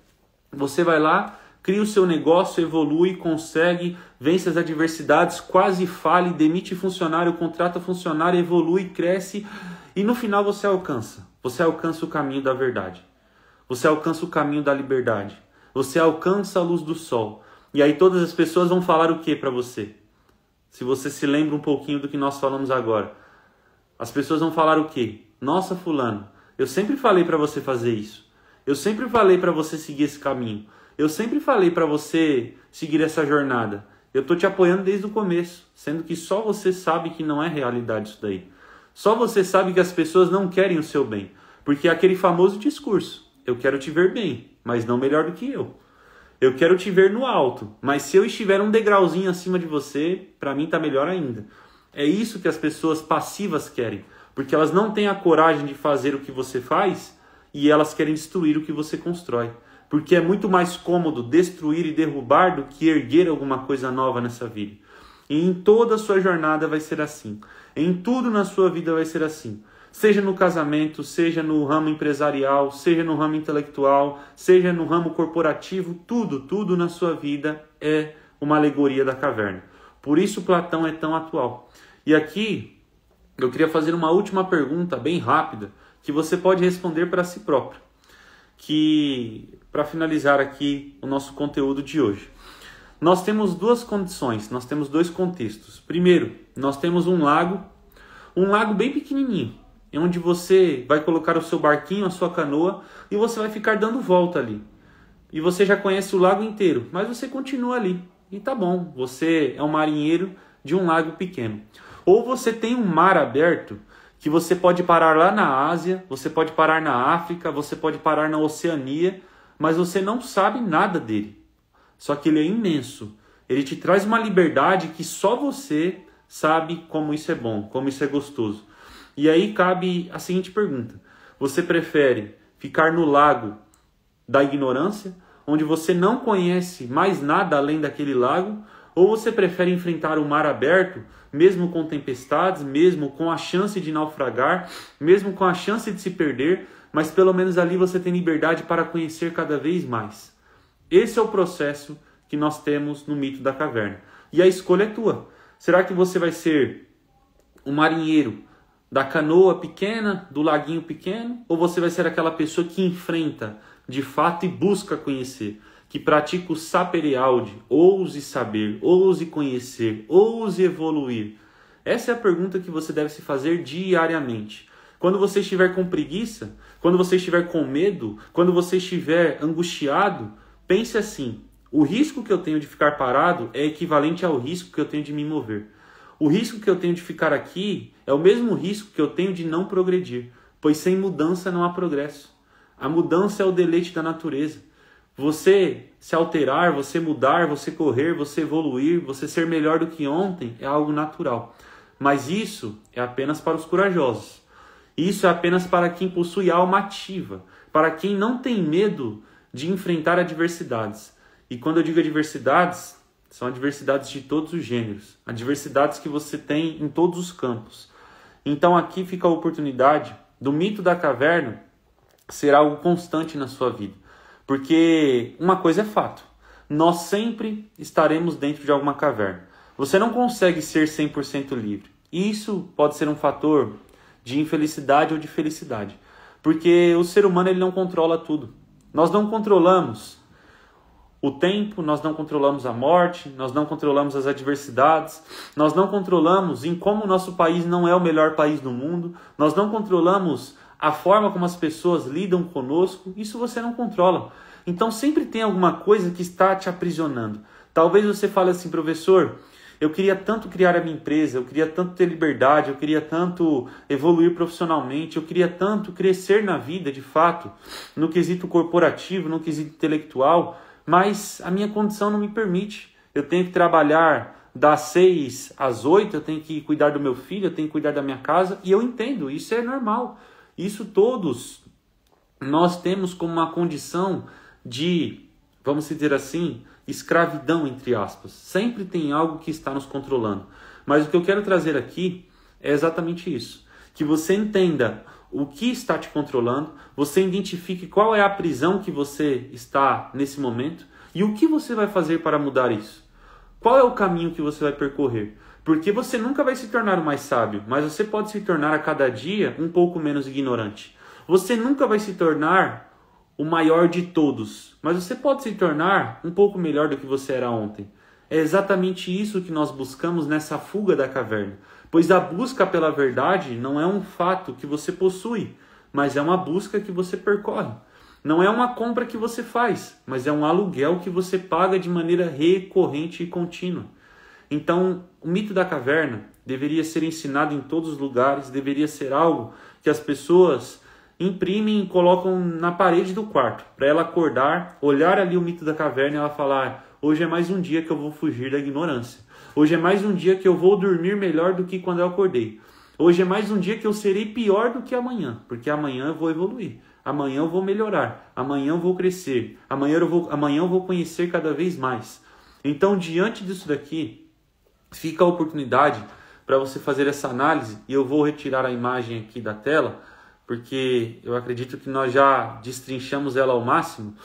você vai lá, cria o seu negócio, evolui, consegue, vence as adversidades, quase falha, demite funcionário, contrata funcionário, evolui, cresce e no final você alcança. Você alcança o caminho da verdade. Você alcança o caminho da liberdade. Você alcança a luz do sol. E aí todas as pessoas vão falar o que para você? Se você se lembra um pouquinho do que nós falamos agora. As pessoas vão falar o quê? Nossa, fulano, eu sempre falei para você fazer isso. Eu sempre falei para você seguir esse caminho. Eu sempre falei para você seguir essa jornada. Eu estou te apoiando desde o começo, sendo que só você sabe que não é realidade isso daí. Só você sabe que as pessoas não querem o seu bem. Porque é aquele famoso discurso, eu quero te ver bem, mas não melhor do que eu. Eu quero te ver no alto, mas se eu estiver um degrauzinho acima de você, para mim tá melhor ainda. É isso que as pessoas passivas querem, porque elas não têm a coragem de fazer o que você faz e elas querem destruir o que você constrói. Porque é muito mais cômodo destruir e derrubar do que erguer alguma coisa nova nessa vida. E em toda a sua jornada vai ser assim. Em tudo na sua vida vai ser assim. Seja no casamento, seja no ramo empresarial, seja no ramo intelectual, seja no ramo corporativo, tudo na sua vida é uma alegoria da caverna. Por isso Platão é tão atual. E aqui eu queria fazer uma última pergunta bem rápida que você pode responder para si próprio. Para finalizar aqui o nosso conteúdo de hoje. Nós temos duas condições, nós temos dois contextos. Primeiro, nós temos um lago bem pequenininho, onde você vai colocar o seu barquinho, a sua canoa, e você vai ficar dando volta ali. E você já conhece o lago inteiro, mas você continua ali. E tá bom, você é um marinheiro de um lago pequeno. Ou você tem um mar aberto, que você pode parar lá na Ásia, você pode parar na África, você pode parar na Oceania, mas você não sabe nada dele. Só que ele é imenso. Ele te traz uma liberdade que só você sabe como isso é bom, como isso é gostoso. E aí cabe a seguinte pergunta. Você prefere ficar no lago da ignorância, onde você não conhece mais nada além daquele lago, ou você prefere enfrentar o mar aberto, mesmo com tempestades, mesmo com a chance de naufragar, mesmo com a chance de se perder, mas pelo menos ali você tem liberdade para conhecer cada vez mais. Esse é o processo que nós temos no mito da caverna. E a escolha é tua. Será que você vai ser um marinheiro da canoa pequena, do laguinho pequeno? Ou você vai ser aquela pessoa que enfrenta de fato e busca conhecer? Que pratica o sapere aude, ouse saber, ouse conhecer, ouse evoluir. Essa é a pergunta que você deve se fazer diariamente. Quando você estiver com preguiça, quando você estiver com medo, quando você estiver angustiado, pense assim, o risco que eu tenho de ficar parado é equivalente ao risco que eu tenho de me mover. O risco que eu tenho de ficar aqui é o mesmo risco que eu tenho de não progredir, pois sem mudança não há progresso. A mudança é o deleite da natureza. Você se alterar, você mudar, você correr, você evoluir, você ser melhor do que ontem é algo natural. Mas isso é apenas para os corajosos. Isso é apenas para quem possui alma ativa, para quem não tem medo de enfrentar adversidades. E quando eu digo adversidades, são adversidades de todos os gêneros, adversidades que você tem em todos os campos. Então aqui fica a oportunidade do mito da caverna ser algo constante na sua vida. Porque uma coisa é fato, nós sempre estaremos dentro de alguma caverna. Você não consegue ser 100% livre. E isso pode ser um fator de infelicidade ou de felicidade. Porque o ser humano ele não controla tudo. Nós não controlamos o tempo, nós não controlamos a morte, nós não controlamos as adversidades, nós não controlamos em como o nosso país não é o melhor país do mundo, nós não controlamos a forma como as pessoas lidam conosco, isso você não controla. Então sempre tem alguma coisa que está te aprisionando. Talvez você fale assim, professor, eu queria tanto criar a minha empresa, eu queria tanto ter liberdade, eu queria tanto evoluir profissionalmente, eu queria tanto crescer na vida, de fato, no quesito corporativo, no quesito intelectual, mas a minha condição não me permite. Eu tenho que trabalhar das 6 às 8, eu tenho que cuidar do meu filho, eu tenho que cuidar da minha casa, e eu entendo, isso é normal. Isso todos nós temos como uma condição de, vamos dizer assim, escravidão, entre aspas. Sempre tem algo que está nos controlando. Mas o que eu quero trazer aqui é exatamente isso. Que você entenda o que está te controlando, você identifique qual é a prisão que você está nesse momento e o que você vai fazer para mudar isso. Qual é o caminho que você vai percorrer? Porque você nunca vai se tornar o mais sábio, mas você pode se tornar a cada dia um pouco menos ignorante. Você nunca vai se tornar o maior de todos, mas você pode se tornar um pouco melhor do que você era ontem. É exatamente isso que nós buscamos nessa fuga da caverna. Pois a busca pela verdade não é um fato que você possui, mas é uma busca que você percorre. Não é uma compra que você faz, mas é um aluguel que você paga de maneira recorrente e contínua. Então, o mito da caverna deveria ser ensinado em todos os lugares, deveria ser algo que as pessoas imprimem e colocam na parede do quarto, para ela acordar, olhar ali o mito da caverna e ela falar: hoje é mais um dia que eu vou fugir da ignorância. Hoje é mais um dia que eu vou dormir melhor do que quando eu acordei. Hoje é mais um dia que eu serei pior do que amanhã, porque amanhã eu vou evoluir. Amanhã eu vou melhorar. Amanhã eu vou crescer. Amanhã eu vou conhecer cada vez mais. Então, diante disso daqui, fica a oportunidade para você fazer essa análise. E eu vou retirar a imagem aqui da tela, porque eu acredito que nós já destrinchamos ela ao máximo.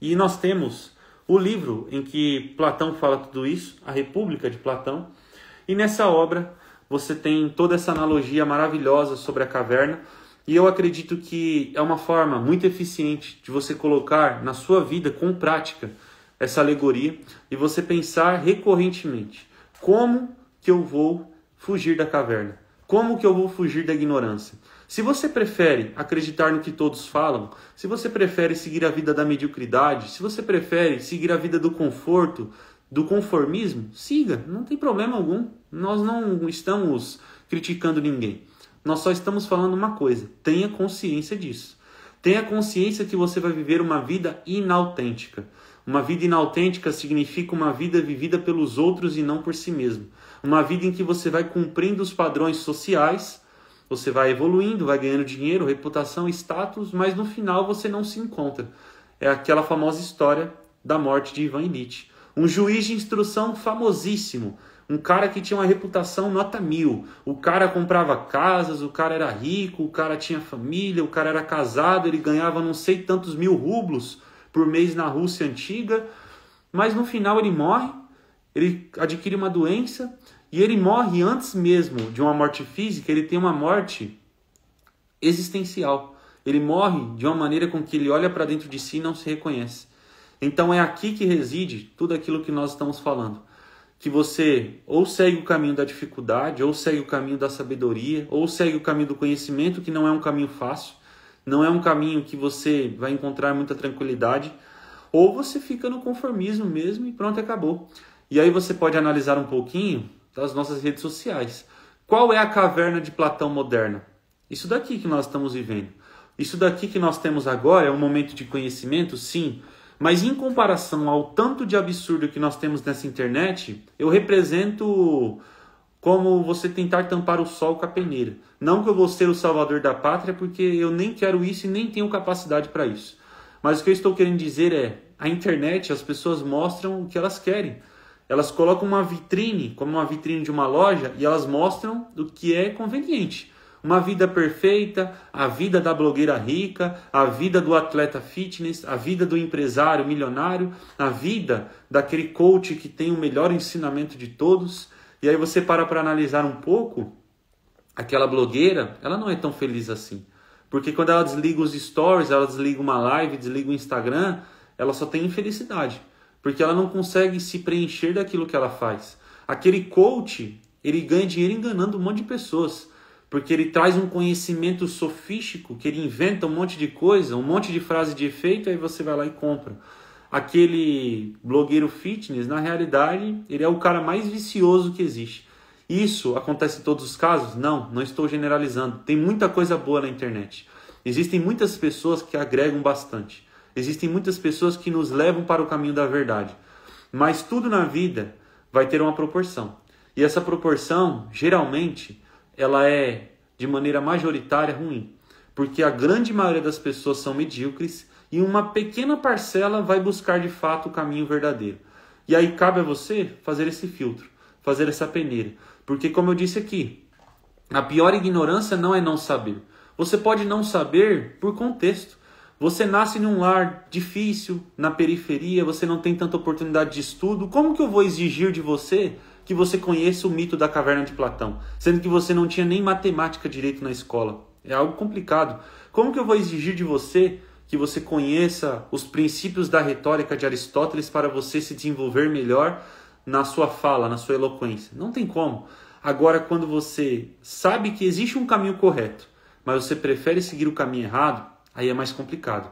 E nós temos o livro em que Platão fala tudo isso, A República de Platão. E nessa obra você tem toda essa analogia maravilhosa sobre a caverna. E eu acredito que é uma forma muito eficiente de você colocar na sua vida com prática essa alegoria e você pensar recorrentemente: como que eu vou fugir da caverna? Como que eu vou fugir da ignorância? Se você prefere acreditar no que todos falam, se você prefere seguir a vida da mediocridade, se você prefere seguir a vida do conforto, do conformismo, siga, não tem problema algum. Nós não estamos criticando ninguém. Nós só estamos falando uma coisa: tenha consciência disso. Tenha consciência que você vai viver uma vida inautêntica. Uma vida inautêntica significa uma vida vivida pelos outros e não por si mesmo. Uma vida em que você vai cumprindo os padrões sociais, você vai evoluindo, vai ganhando dinheiro, reputação, status, mas no final você não se encontra. É aquela famosa história da morte de Ivan Ilitch. Um juiz de instrução famosíssimo, um cara que tinha uma reputação nota 1000. O cara comprava casas, o cara era rico, o cara tinha família, o cara era casado, ele ganhava não sei tantos 1000 rublos por mês na Rússia antiga. Mas no final ele morre, ele adquire uma doença e ele morre antes mesmo de uma morte física, ele tem uma morte existencial. Ele morre de uma maneira com que ele olha para dentro de si e não se reconhece. Então é aqui que reside tudo aquilo que nós estamos falando. Que você ou segue o caminho da dificuldade, ou segue o caminho da sabedoria, ou segue o caminho do conhecimento, que não é um caminho fácil, não é um caminho que você vai encontrar muita tranquilidade, ou você fica no conformismo mesmo e pronto, acabou. E aí você pode analisar um pouquinho das nossas redes sociais. Qual é a caverna de Platão moderna? Isso daqui que nós estamos vivendo. Isso daqui que nós temos agora é um momento de conhecimento, sim. Mas em comparação ao tanto de absurdo que nós temos nessa internet, eu represento como você tentar tampar o sol com a peneira. Não que eu vou ser o salvador da pátria, porque eu nem quero isso e nem tenho capacidade para isso. Mas o que eu estou querendo dizer é: a internet, as pessoas mostram o que elas querem. Elas colocam uma vitrine, como uma vitrine de uma loja, e elas mostram o que é conveniente. Uma vida perfeita, a vida da blogueira rica, a vida do atleta fitness, a vida do empresário milionário, a vida daquele coach que tem o melhor ensinamento de todos. E aí você para analisar um pouco, aquela blogueira, ela não é tão feliz assim. Porque quando ela desliga os stories, ela desliga uma live, desliga o Instagram, ela só tem infelicidade. Porque ela não consegue se preencher daquilo que ela faz. Aquele coach, ele ganha dinheiro enganando um monte de pessoas. Porque ele traz um conhecimento sofístico, que ele inventa um monte de coisa, um monte de frase de efeito, aí você vai lá e compra. Aquele blogueiro fitness, na realidade, ele é o cara mais vicioso que existe. Isso acontece em todos os casos? Não estou generalizando. Tem muita coisa boa na internet. Existem muitas pessoas que agregam bastante. Existem muitas pessoas que nos levam para o caminho da verdade. Mas tudo na vida vai ter uma proporção. E essa proporção, geralmente, ela é, de maneira majoritária, ruim. Porque a grande maioria das pessoas são medíocres e uma pequena parcela vai buscar de fato o caminho verdadeiro. E aí cabe a você fazer esse filtro, fazer essa peneira. Porque, como eu disse aqui, a pior ignorância não é não saber. Você pode não saber por contexto. Você nasce num lar difícil, na periferia, você não tem tanta oportunidade de estudo. Como que eu vou exigir de você que você conheça o mito da caverna de Platão, sendo que você não tinha nem matemática direito na escola? É algo complicado. Como que eu vou exigir de você que você conheça os princípios da retórica de Aristóteles para você se desenvolver melhor na sua fala, na sua eloquência? Não tem como. Agora, quando você sabe que existe um caminho correto, mas você prefere seguir o caminho errado, aí é mais complicado.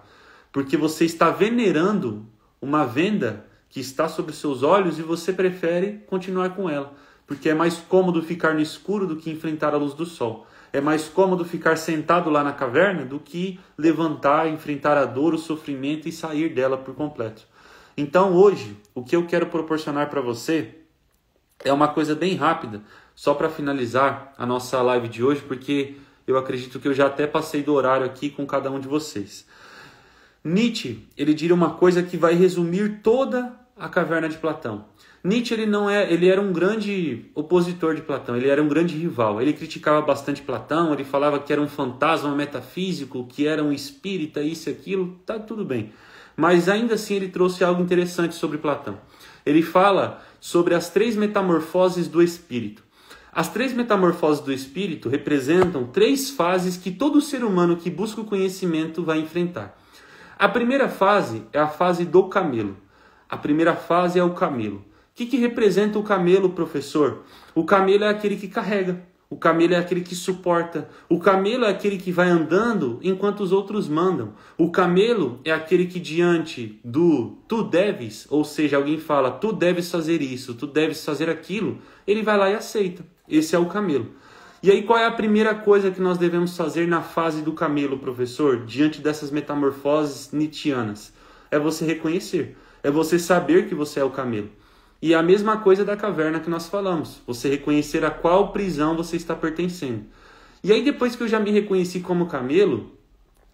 Porque você está venerando uma venda que está sobre os seus olhos e você prefere continuar com ela, porque é mais cômodo ficar no escuro do que enfrentar a luz do sol. É mais cômodo ficar sentado lá na caverna do que levantar, enfrentar a dor, o sofrimento e sair dela por completo. Então hoje, o que eu quero proporcionar para você é uma coisa bem rápida, só para finalizar a nossa live de hoje, porque eu acredito que eu já até passei do horário aqui com cada um de vocês. Nietzsche, ele diria uma coisa que vai resumir toda a caverna de Platão. Nietzsche, ele era um grande opositor de Platão, ele era um grande rival. Ele criticava bastante Platão, ele falava que era um fantasma metafísico, que era um espírita, isso e aquilo, tá tudo bem. Mas ainda assim ele trouxe algo interessante sobre Platão. Ele fala sobre as 3 metamorfoses do espírito. As 3 metamorfoses do espírito representam 3 fases que todo ser humano que busca o conhecimento vai enfrentar. A primeira fase é a fase do camelo. A primeira fase é o camelo. O que representa o camelo, professor? O camelo é aquele que carrega. O camelo é aquele que suporta. O camelo é aquele que vai andando enquanto os outros mandam. O camelo é aquele que diante do tu deves, ou seja, alguém fala tu deves fazer isso, tu deves fazer aquilo, ele vai lá e aceita. Esse é o camelo. E aí qual é a primeira coisa que nós devemos fazer na fase do camelo, professor? Diante dessas metamorfoses nietzschianas? É você reconhecer. É você saber que você é o camelo. E a mesma coisa da caverna que nós falamos. Você reconhecer a qual prisão você está pertencendo. E aí depois que eu já me reconheci como camelo,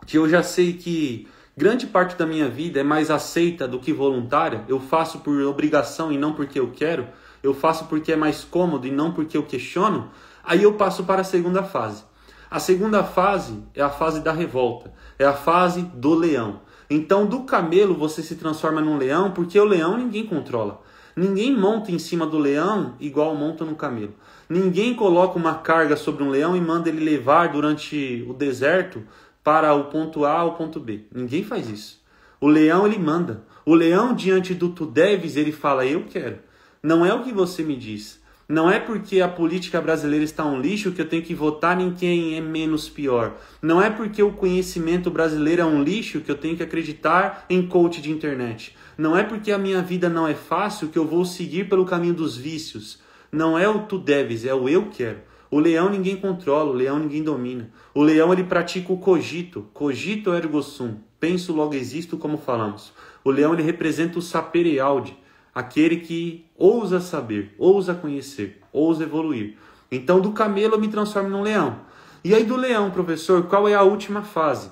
que eu já sei que grande parte da minha vida é mais aceita do que voluntária, eu faço por obrigação e não porque eu quero, eu faço porque é mais cômodo e não porque eu questiono, aí eu passo para a segunda fase. A segunda fase é a fase da revolta, é a fase do leão. Então do camelo você se transforma num leão, porque o leão ninguém controla. Ninguém monta em cima do leão igual monta no camelo. Ninguém coloca uma carga sobre um leão e manda ele levar durante o deserto para o ponto A ao ponto B. Ninguém faz isso. O leão ele manda. O leão diante do tu deves, ele fala eu quero. Não é o que você me diz. Não é porque a política brasileira está um lixo que eu tenho que votar em quem é menos pior. Não é porque o conhecimento brasileiro é um lixo que eu tenho que acreditar em coach de internet. Não é porque a minha vida não é fácil que eu vou seguir pelo caminho dos vícios. Não é o tu deves, é o eu quero. O leão ninguém controla, o leão ninguém domina. O leão ele pratica o cogito. Cogito ergo sum. Penso logo existo, como falamos. O leão ele representa o sapere aude. Aquele que ousa saber, ousa conhecer, ousa evoluir. Então do camelo eu me transformo num leão. E aí do leão, professor, qual é a última fase?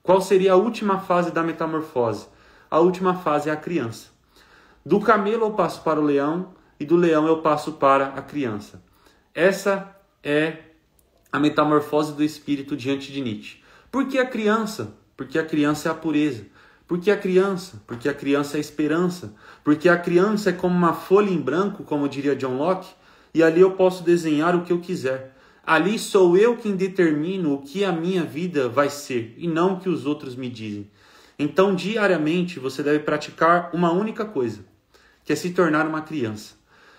Qual seria a última fase da metamorfose? A última fase é a criança. Do camelo eu passo para o leão e do leão eu passo para a criança. Essa é a metamorfose do espírito diante de Nietzsche. Por que a criança? Porque a criança é a pureza. Por que a criança? Porque a criança é a esperança. Porque a criança é como uma folha em branco, como diria John Locke, e ali eu posso desenhar o que eu quiser. Ali sou eu quem determino o que a minha vida vai ser, e não o que os outros me dizem. Então, diariamente, você deve praticar uma única coisa, que é se tornar uma criança.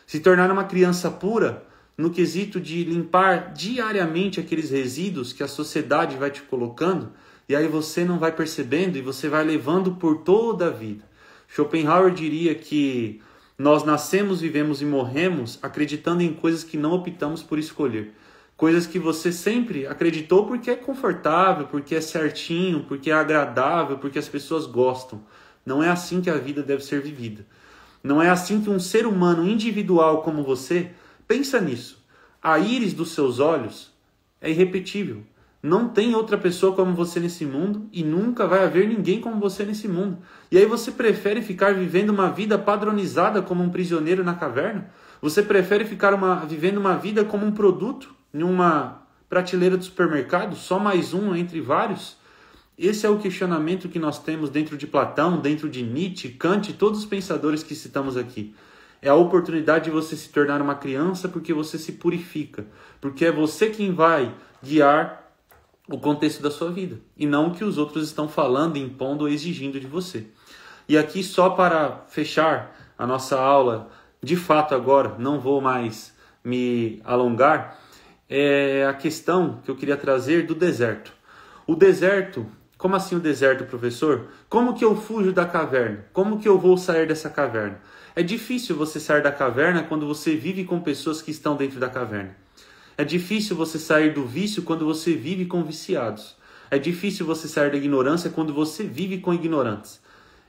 Se tornar uma criança pura, no quesito de limpar diariamente aqueles resíduos que a sociedade vai te colocando, e aí você não vai percebendo e você vai levando por toda a vida. Schopenhauer diria que nós nascemos, vivemos e morremos acreditando em coisas que não optamos por escolher. Coisas que você sempre acreditou porque é confortável, porque é certinho, porque é agradável, porque as pessoas gostam. Não é assim que a vida deve ser vivida. Não é assim que um ser humano individual como você, pensa nisso. A íris dos seus olhos é irrepetível. Não tem outra pessoa como você nesse mundo e nunca vai haver ninguém como você nesse mundo. E aí você prefere ficar vivendo uma vida padronizada como um prisioneiro na caverna? Você prefere ficar vivendo uma vida como um produto em uma prateleira do supermercado, só mais um entre vários? Esse é o questionamento que nós temos dentro de Platão, dentro de Nietzsche, Kant e todos os pensadores que citamos aqui. É a oportunidade de você se tornar uma criança porque você se purifica. Porque é você quem vai guiar o contexto da sua vida, e não o que os outros estão falando, impondo ou exigindo de você. E aqui, só para fechar a nossa aula, de fato agora, não vou mais me alongar, é a questão que eu queria trazer do deserto. O deserto, Como assim o deserto, professor? Como que eu fujo da caverna? Como que eu vou sair dessa caverna? É difícil você sair da caverna quando você vive com pessoas que estão dentro da caverna. É difícil você sair do vício quando você vive com viciados. É difícil você sair da ignorância quando você vive com ignorantes.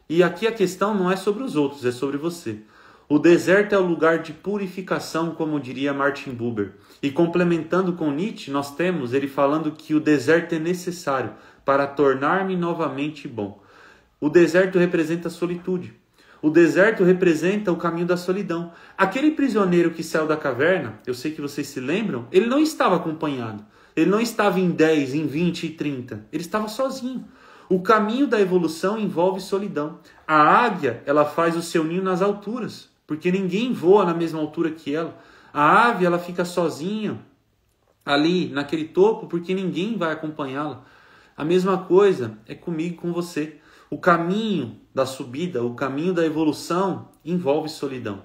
E aqui a questão não é sobre os outros, é sobre você. O deserto é o lugar de purificação, como diria Martin Buber. E complementando com Nietzsche, nós temos ele falando que o deserto é necessário para tornar-me novamente bom. O deserto representa a solitude. O deserto representa o caminho da solidão. Aquele prisioneiro que saiu da caverna, eu sei que vocês se lembram, ele não estava acompanhado. Ele não estava em 10, em 20 e 30. Ele estava sozinho. O caminho da evolução envolve solidão. A águia, ela faz o seu ninho nas alturas, porque ninguém voa na mesma altura que ela. A ave, ela fica sozinha ali naquele topo, porque ninguém vai acompanhá-la. A mesma coisa é comigo, com você. O caminho da subida, o caminho da evolução envolve solidão,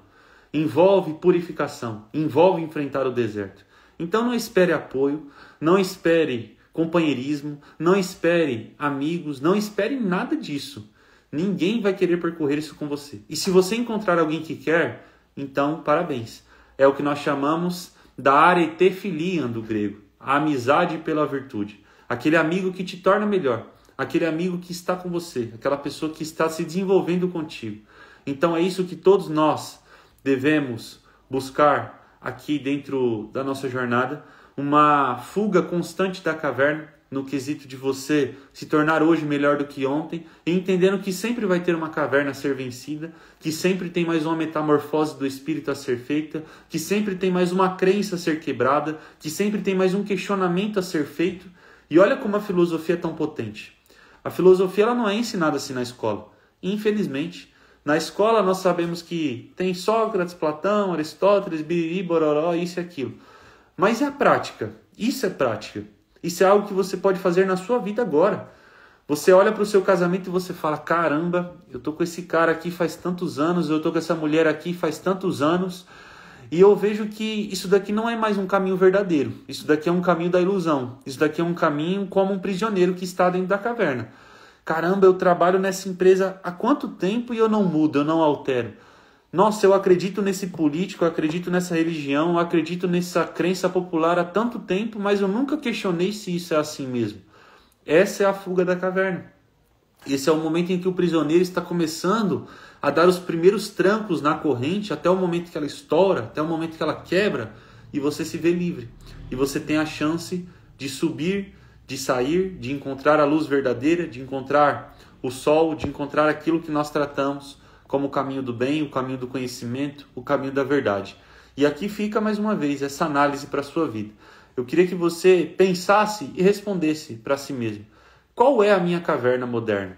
envolve purificação, envolve enfrentar o deserto. Então não espere apoio, não espere companheirismo, não espere amigos, não espere nada disso. Ninguém vai querer percorrer isso com você. E se você encontrar alguém que quer, então parabéns. É o que nós chamamos da aretefilian do grego, a amizade pela virtude. Aquele amigo que te torna melhor, aquele amigo que está com você, aquela pessoa que está se desenvolvendo contigo. Então é isso que todos nós devemos buscar aqui dentro da nossa jornada, uma fuga constante da caverna, no quesito de você se tornar hoje melhor do que ontem, e entendendo que sempre vai ter uma caverna a ser vencida, que sempre tem mais uma metamorfose do espírito a ser feita, que sempre tem mais uma crença a ser quebrada, que sempre tem mais um questionamento a ser feito. E olha como a filosofia é tão potente. A filosofia ela não é ensinada assim na escola. Infelizmente, na escola nós sabemos que tem Sócrates, Platão, Aristóteles, biriri, bororó, isso e aquilo. Mas é a prática. Isso é prática. Isso é algo que você pode fazer na sua vida agora. Você olha para o seu casamento e você fala, caramba, eu tô com esse cara aqui faz tantos anos, eu tô com essa mulher aqui faz tantos anos, e eu vejo que isso daqui não é mais um caminho verdadeiro. Isso daqui é um caminho da ilusão. Isso daqui é um caminho como um prisioneiro que está dentro da caverna. Caramba, eu trabalho nessa empresa há quanto tempo e eu não mudo, eu não altero. Nossa, eu acredito nesse político, eu acredito nessa religião, eu acredito nessa crença popular há tanto tempo, mas eu nunca questionei se isso é assim mesmo. Essa é a fuga da caverna. Esse é o momento em que o prisioneiro está começando a dar os primeiros trancos na corrente, até o momento que ela estoura, até o momento que ela quebra, e você se vê livre. E você tem a chance de subir, de sair, de encontrar a luz verdadeira, de encontrar o sol, de encontrar aquilo que nós tratamos como o caminho do bem, o caminho do conhecimento, o caminho da verdade. E aqui fica mais uma vez essa análise para a sua vida. Eu queria que você pensasse e respondesse para si mesmo. Qual é a minha caverna moderna?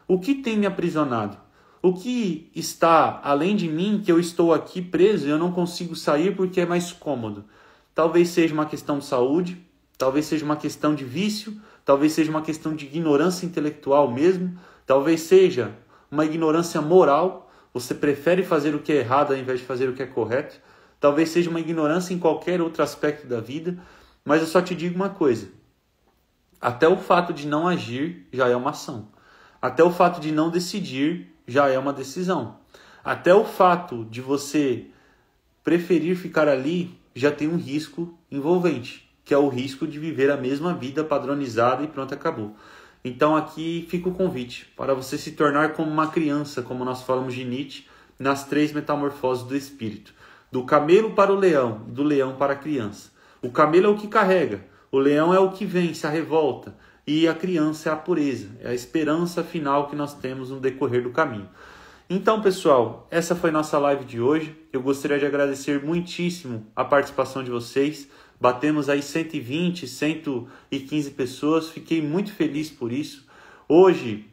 O que tem me aprisionado? O que está além de mim que eu estou aqui preso e eu não consigo sair porque é mais cômodo? Talvez seja uma questão de saúde, talvez seja uma questão de vício, talvez seja uma questão de ignorância intelectual mesmo, talvez seja uma ignorância moral, você prefere fazer o que é errado ao invés de fazer o que é correto, talvez seja uma ignorância em qualquer outro aspecto da vida, mas eu só te digo uma coisa, até o fato de não agir já é uma ação, até o fato de não decidir já é uma decisão, até o fato de você preferir ficar ali já tem um risco envolvente, que é o risco de viver a mesma vida padronizada e pronto, acabou. Então aqui fica o convite para você se tornar como uma criança, como nós falamos de Nietzsche, nas 3 metamorfoses do espírito. Do camelo para o leão, do leão para a criança. O camelo é o que carrega, o leão é o que vence, a revolta, e a criança é a pureza, é a esperança final que nós temos no decorrer do caminho. Então, pessoal, essa foi nossa live de hoje. Eu gostaria de agradecer muitíssimo a participação de vocês. Batemos aí 120, 115 pessoas. Fiquei muito feliz por isso. Hoje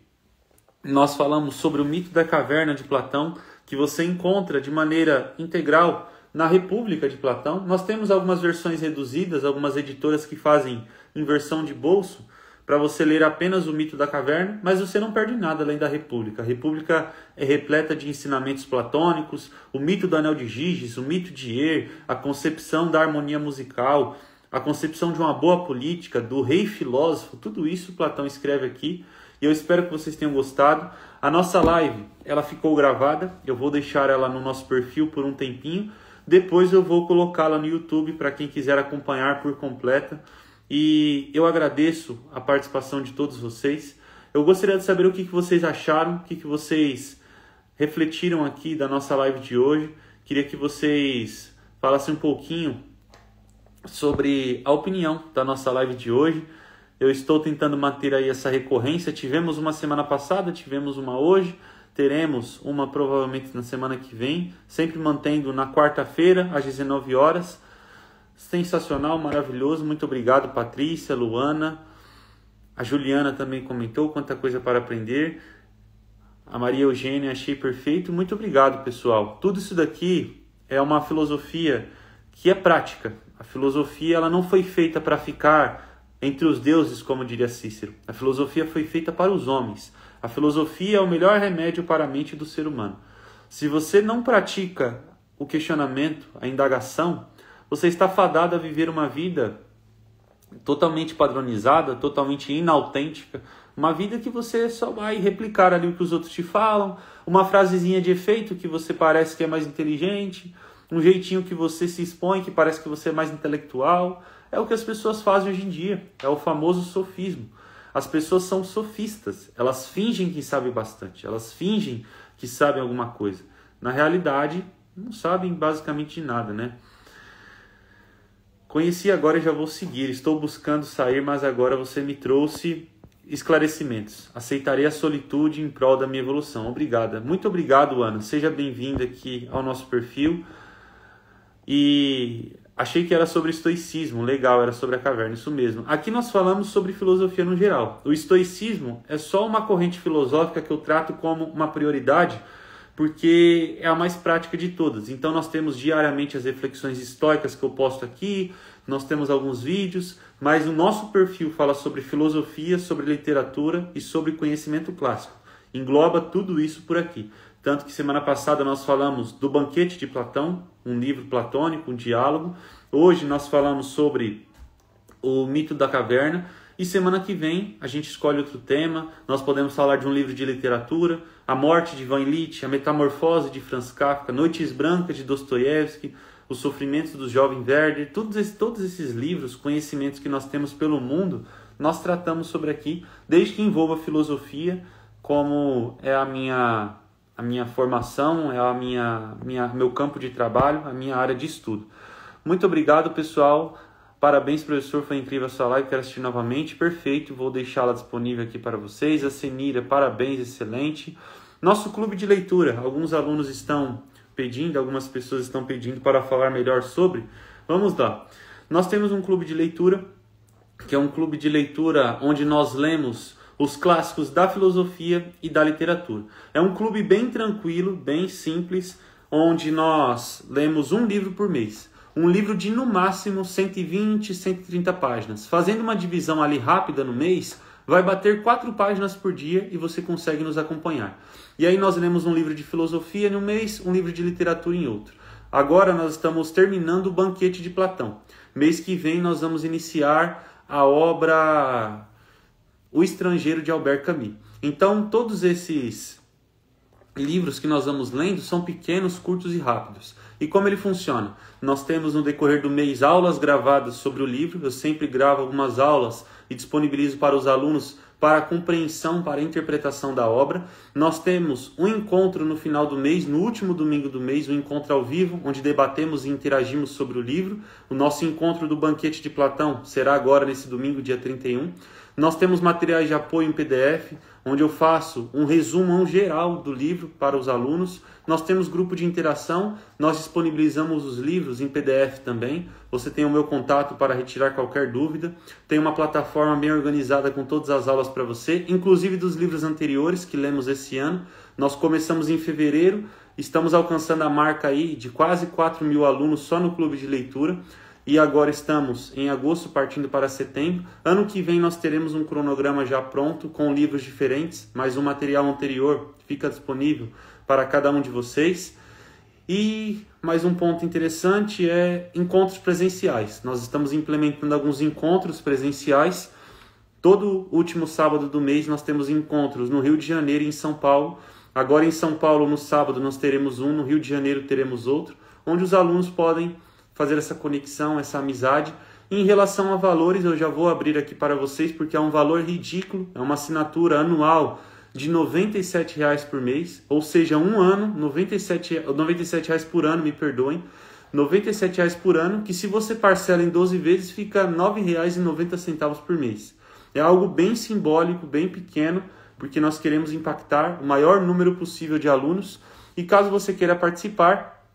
nós falamos sobre o mito da caverna de Platão, que você encontra de maneira integral na República de Platão. Nós temos algumas versões reduzidas, algumas editoras que fazem em versão de bolso, para você ler apenas o mito da caverna, mas você não perde nada além da República. A República é repleta de ensinamentos platônicos, o mito do Anel de Giges, o mito de Er, a concepção da harmonia musical, a concepção de uma boa política, do rei filósofo, tudo isso Platão escreve aqui. E eu espero que vocês tenham gostado. A nossa live, ela ficou gravada. Eu vou deixar ela no nosso perfil por um tempinho. Depois eu vou colocá-la no YouTube para quem quiser acompanhar por completa. E eu agradeço a participação de todos vocês. Eu gostaria de saber o que vocês acharam, o que vocês refletiram aqui da nossa live de hoje. Queria que vocês falassem um pouquinho sobre a opinião da nossa live de hoje. Eu estou tentando manter aí essa recorrência. Tivemos uma semana passada, tivemos uma hoje, teremos uma provavelmente na semana que vem, sempre mantendo na quarta-feira, às 19 horas. Sensacional, maravilhoso. Muito obrigado, Patrícia, Luana. A Juliana também comentou, quanta coisa para aprender. A Maria Eugênia, achei perfeito. Muito obrigado, pessoal. Tudo isso daqui é uma filosofia que é prática. A filosofia ela não foi feita para ficar entre os deuses, como diria Cícero. A filosofia foi feita para os homens. A filosofia é o melhor remédio para a mente do ser humano. Se você não pratica o questionamento, a indagação, você está fadado a viver uma vida totalmente padronizada, totalmente inautêntica, uma vida que você só vai replicar ali o que os outros te falam, uma frasezinha de efeito que você parece que é mais inteligente, um jeitinho que você se expõe que parece que você é mais intelectual. É o que as pessoas fazem hoje em dia, é o famoso sofismo. As pessoas são sofistas, elas fingem que sabem bastante, elas fingem que sabem alguma coisa. Na realidade, não sabem basicamente de nada, né? Conheci agora e já vou seguir. Estou buscando sair, mas agora você me trouxe esclarecimentos. Aceitarei a solitude em prol da minha evolução. Obrigada. Muito obrigado, Ana. Seja bem-vinda aqui ao nosso perfil. E achei que era sobre estoicismo. Legal, era sobre a caverna. Isso mesmo. Aqui nós falamos sobre filosofia no geral. O estoicismo é só uma corrente filosófica que eu trato como uma prioridade, porque é a mais prática de todas. Então nós temos diariamente as reflexões estoicas que eu posto aqui, nós temos alguns vídeos, mas o nosso perfil fala sobre filosofia, sobre literatura e sobre conhecimento clássico. Engloba tudo isso por aqui. Tanto que semana passada nós falamos do Banquete de Platão, um livro platônico, um diálogo. Hoje nós falamos sobre o mito da caverna. E semana que vem a gente escolhe outro tema. Nós podemos falar de um livro de literatura, A Morte de Ivan Illich, A Metamorfose de Franz Kafka, Noites Brancas de Dostoiévski, Os Sofrimentos do Jovem Werther. Todos esses livros, conhecimentos que nós temos pelo mundo, nós tratamos sobre aqui, desde que envolva filosofia, como é a minha formação, é meu campo de trabalho, a minha área de estudo. Muito obrigado, pessoal. Parabéns, professor, foi incrível a sua live, quero assistir novamente. Perfeito, vou deixá-la disponível aqui para vocês. A Senira, parabéns, excelente. Nosso clube de leitura, alguns alunos estão pedindo, algumas pessoas estão pedindo para falar melhor sobre. Vamos lá. Nós temos um clube de leitura, que é um clube de leitura onde nós lemos os clássicos da filosofia e da literatura. É um clube bem tranquilo, bem simples, onde nós lemos um livro por mês. Um livro de, no máximo, 120, 130 páginas. Fazendo uma divisão ali rápida no mês, vai bater 4 páginas por dia e você consegue nos acompanhar. E aí nós lemos um livro de filosofia em um mês, um livro de literatura em outro. Agora nós estamos terminando o Banquete de Platão. Mês que vem nós vamos iniciar a obra O Estrangeiro de Albert Camus. Então todos esses livros que nós vamos lendo são pequenos, curtos e rápidos. E como ele funciona? Nós temos no decorrer do mês aulas gravadas sobre o livro. Eu sempre gravo algumas aulas e disponibilizo para os alunos para a compreensão, para a interpretação da obra. Nós temos um encontro no final do mês, no último domingo do mês, um encontro ao vivo, onde debatemos e interagimos sobre o livro. O nosso encontro do Banquete de Platão será agora nesse domingo, dia 31. Nós temos materiais de apoio em PDF, onde eu faço um resumo geral do livro para os alunos. Nós temos grupo de interação, nós disponibilizamos os livros em PDF também. Você tem o meu contato para retirar qualquer dúvida. Tem uma plataforma bem organizada com todas as aulas para você, inclusive dos livros anteriores que lemos esse ano. Nós começamos em fevereiro, estamos alcançando a marca aí de quase 4.000 alunos só no clube de leitura. E agora estamos em agosto, partindo para setembro. Ano que vem nós teremos um cronograma já pronto, com livros diferentes, mas o material anterior fica disponível para cada um de vocês. E mais um ponto interessante é encontros presenciais. Nós estamos implementando alguns encontros presenciais Todo último sábado do mês nós temos encontros no Rio de Janeiro e em São Paulo. Agora em São Paulo, no sábado, nós teremos um, no Rio de Janeiro teremos outro, onde os alunos podem fazer essa conexão, essa amizade. E em relação a valores, eu já vou abrir aqui para vocês, porque é um valor ridículo, é uma assinatura anual de R$ 97,00 por mês, ou seja, um ano, R$ 97,00 por ano, me perdoem, R$ 97,00 por ano, que se você parcela em 12 vezes, fica R$ 9,90 por mês. É algo bem simbólico, bem pequeno, porque nós queremos impactar o maior número possível de alunos. E caso você queira participar,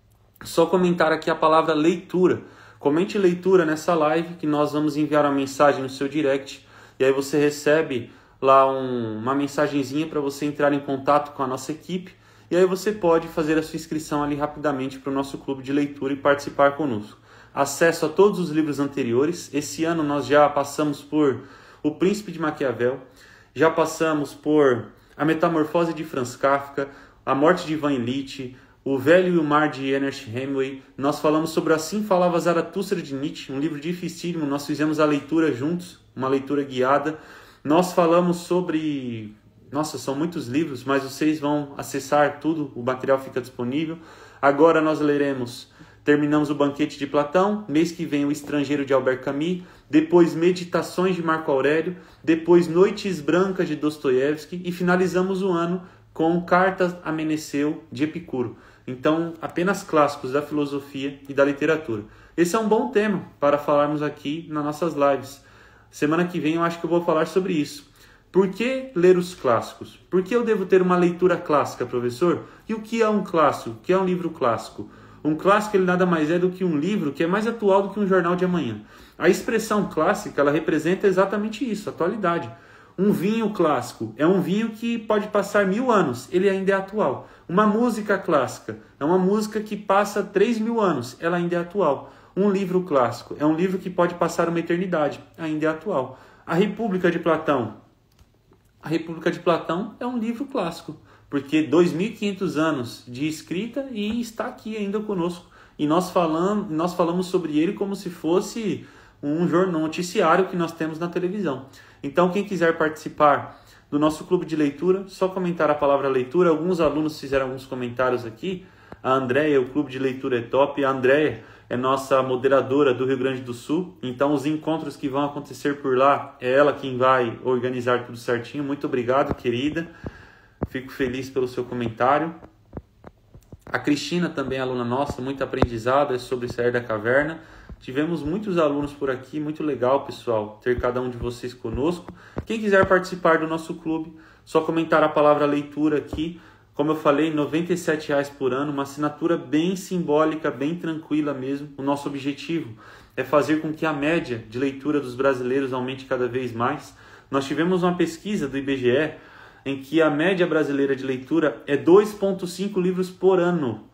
só comentar aqui a palavra leitura. Comente leitura nessa live, que nós vamos enviar uma mensagem no seu direct. E aí você recebe lá uma mensagenzinha para você entrar em contato com a nossa equipe. E aí você pode fazer a sua inscrição ali rapidamente para o nosso clube de leitura e participar conosco. Acesso a todos os livros anteriores. Esse ano nós já passamos por O Príncipe de Maquiavel. Já passamos por A Metamorfose de Franz Kafka, A Morte de Ivan Illich, O Velho e o Mar de Ernest Hemingway. Nós falamos sobre Assim Falava Zaratustra de Nietzsche, um livro dificílimo. Nós fizemos a leitura juntos, uma leitura guiada. Nós falamos sobre... Nossa, são muitos livros, mas vocês vão acessar tudo, o material fica disponível. Agora nós terminamos o Banquete de Platão, mês que vem O Estrangeiro de Albert Camus, depois Meditações de Marco Aurélio, depois Noites Brancas de Dostoiévski e finalizamos o ano com Cartas a Meneceu de Epicuro. Então, apenas clássicos da filosofia e da literatura. Esse é um bom tema para falarmos aqui nas nossas lives. Semana que vem eu acho que eu vou falar sobre isso. Por que ler os clássicos? Por que eu devo ter uma leitura clássica, professor? E o que é um clássico? O que é um livro clássico? Um clássico ele nada mais é do que um livro que é mais atual do que um jornal de amanhã. A expressão clássica ela representa exatamente isso, atualidade. Um vinho clássico é um vinho que pode passar 1000 anos, ele ainda é atual. Uma música clássica é uma música que passa 3.000 anos, ela ainda é atual. Um livro clássico é um livro que pode passar uma eternidade, ainda é atual. A República de Platão. A República de Platão é um livro clássico, porque 2.500 anos de escrita e está aqui ainda conosco. E nós falamos sobre ele como se fosse um noticiário que nós temos na televisão. Então, quem quiser participar do nosso clube de leitura, só comentar a palavra leitura. Alguns alunos fizeram alguns comentários aqui. A Andréia, o clube de leitura é top. A Andréia é nossa moderadora do Rio Grande do Sul. Então, os encontros que vão acontecer por lá, é ela quem vai organizar tudo certinho. Muito obrigado, querida. Fico feliz pelo seu comentário. A Cristina também é aluna nossa, muito aprendizado, é sobre sair da caverna. Tivemos muitos alunos por aqui, muito legal, pessoal, ter cada um de vocês conosco. Quem quiser participar do nosso clube, só comentar a palavra leitura aqui. Como eu falei, R$ 97,00 por ano, uma assinatura bem simbólica, bem tranquila mesmo. O nosso objetivo é fazer com que a média de leitura dos brasileiros aumente cada vez mais. Nós tivemos uma pesquisa do IBGE em que a média brasileira de leitura é 2,5 livros por ano.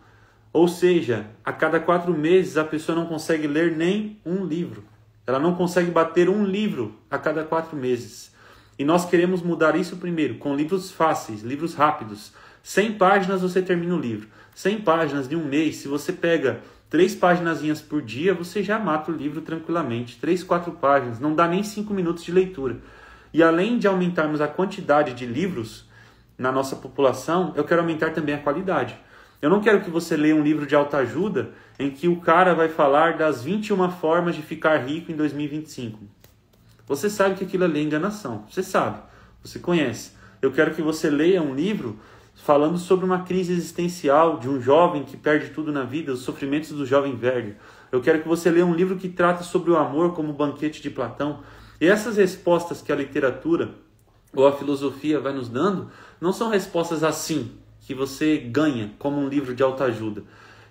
Ou seja, a cada 4 meses a pessoa não consegue ler nem um livro. Ela não consegue bater um livro a cada 4 meses. E nós queremos mudar isso primeiro, com livros fáceis, livros rápidos. 100 páginas você termina o livro. 100 páginas de um mês, se você pega 3 paginazinhas por dia, você já mata o livro tranquilamente. 3, 4 páginas, não dá nem 5 minutos de leitura. E além de aumentarmos a quantidade de livros na nossa população, eu quero aumentar também a qualidade. Eu não quero que você leia um livro de autoajuda em que o cara vai falar das 21 formas de ficar rico em 2025. Você sabe que aquilo ali é enganação. Você sabe. Você conhece. Eu quero que você leia um livro falando sobre uma crise existencial de um jovem que perde tudo na vida, os sofrimentos do jovem velho. Eu quero que você leia um livro que trata sobre o amor como o Banquete de Platão. E essas respostas que a literatura ou a filosofia vai nos dando não são respostas assim, que você ganha como um livro de autoajuda.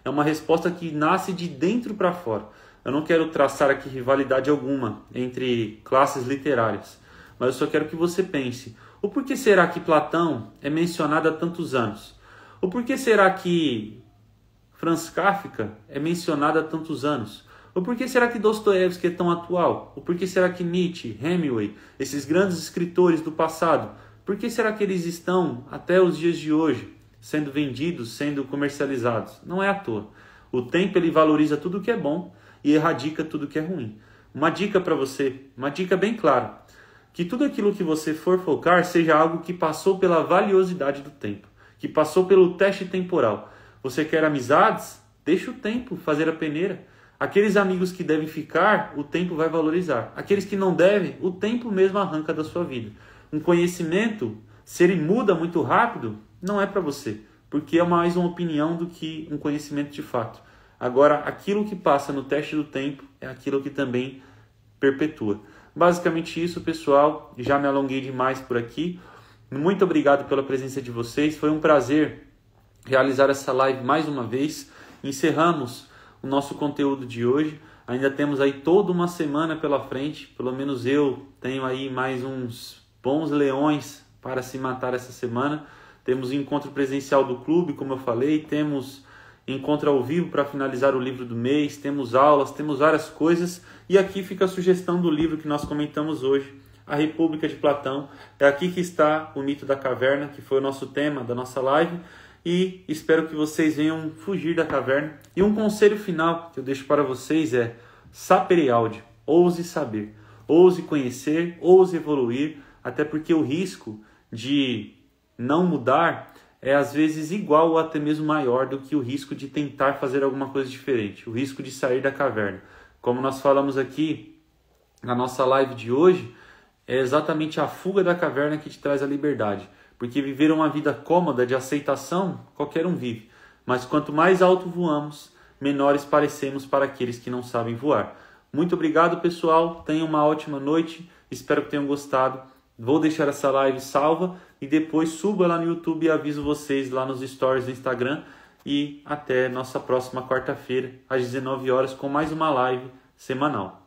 É uma resposta que nasce de dentro para fora. Eu não quero traçar aqui rivalidade alguma entre classes literárias, mas eu só quero que você pense: o porquê será que Platão é mencionado há tantos anos? O porquê será que Franz Kafka é mencionado há tantos anos? O porquê será que Dostoiévski é tão atual? O porquê será que Nietzsche, Hemingway, esses grandes escritores do passado, por que será que eles estão até os dias de hoje sendo vendidos, sendo comercializados? Não é à toa. O tempo ele valoriza tudo que é bom e erradica tudo que é ruim. Uma dica para você, uma dica bem clara. que tudo aquilo que você for focar seja algo que passou pela valiosidade do tempo, que passou pelo teste temporal. Você quer amizades? Deixa o tempo fazer a peneira. Aqueles amigos que devem ficar, o tempo vai valorizar. Aqueles que não devem, o tempo mesmo arranca da sua vida. Um conhecimento, se ele muda muito rápido, não é para você, porque é mais uma opinião do que um conhecimento de fato. Agora, aquilo que passa no teste do tempo é aquilo que também perpetua. Basicamente isso, pessoal. Já me alonguei demais por aqui. Muito obrigado pela presença de vocês. Foi um prazer realizar essa live mais uma vez. Encerramos o nosso conteúdo de hoje. Ainda temos aí toda uma semana pela frente. Pelo menos eu tenho aí mais uns bons leões para se matar essa semana. Temos encontro presencial do clube, como eu falei. Temos encontro ao vivo para finalizar o livro do mês, temos aulas, temos várias coisas, e aqui fica a sugestão do livro que nós comentamos hoje, A República de Platão. É aqui que está o mito da caverna, que foi o nosso tema da nossa live, e espero que vocês venham fugir da caverna. E um conselho final que eu deixo para vocês é: sapere aude, ouse saber, ouse conhecer, ouse evoluir, até porque o risco de não mudar é às vezes igual ou até mesmo maior do que o risco de tentar fazer alguma coisa diferente, o risco de sair da caverna. Como nós falamos aqui na nossa live de hoje, é exatamente a fuga da caverna que te traz a liberdade, porque viver uma vida cômoda de aceitação, qualquer um vive, mas quanto mais alto voamos, menores parecemos para aqueles que não sabem voar. Muito obrigado, pessoal, tenham uma ótima noite, espero que tenham gostado. Vou deixar essa live salva e depois subo lá no YouTube e aviso vocês lá nos stories do Instagram. E até nossa próxima quarta-feira, às 19 horas, com mais uma live semanal.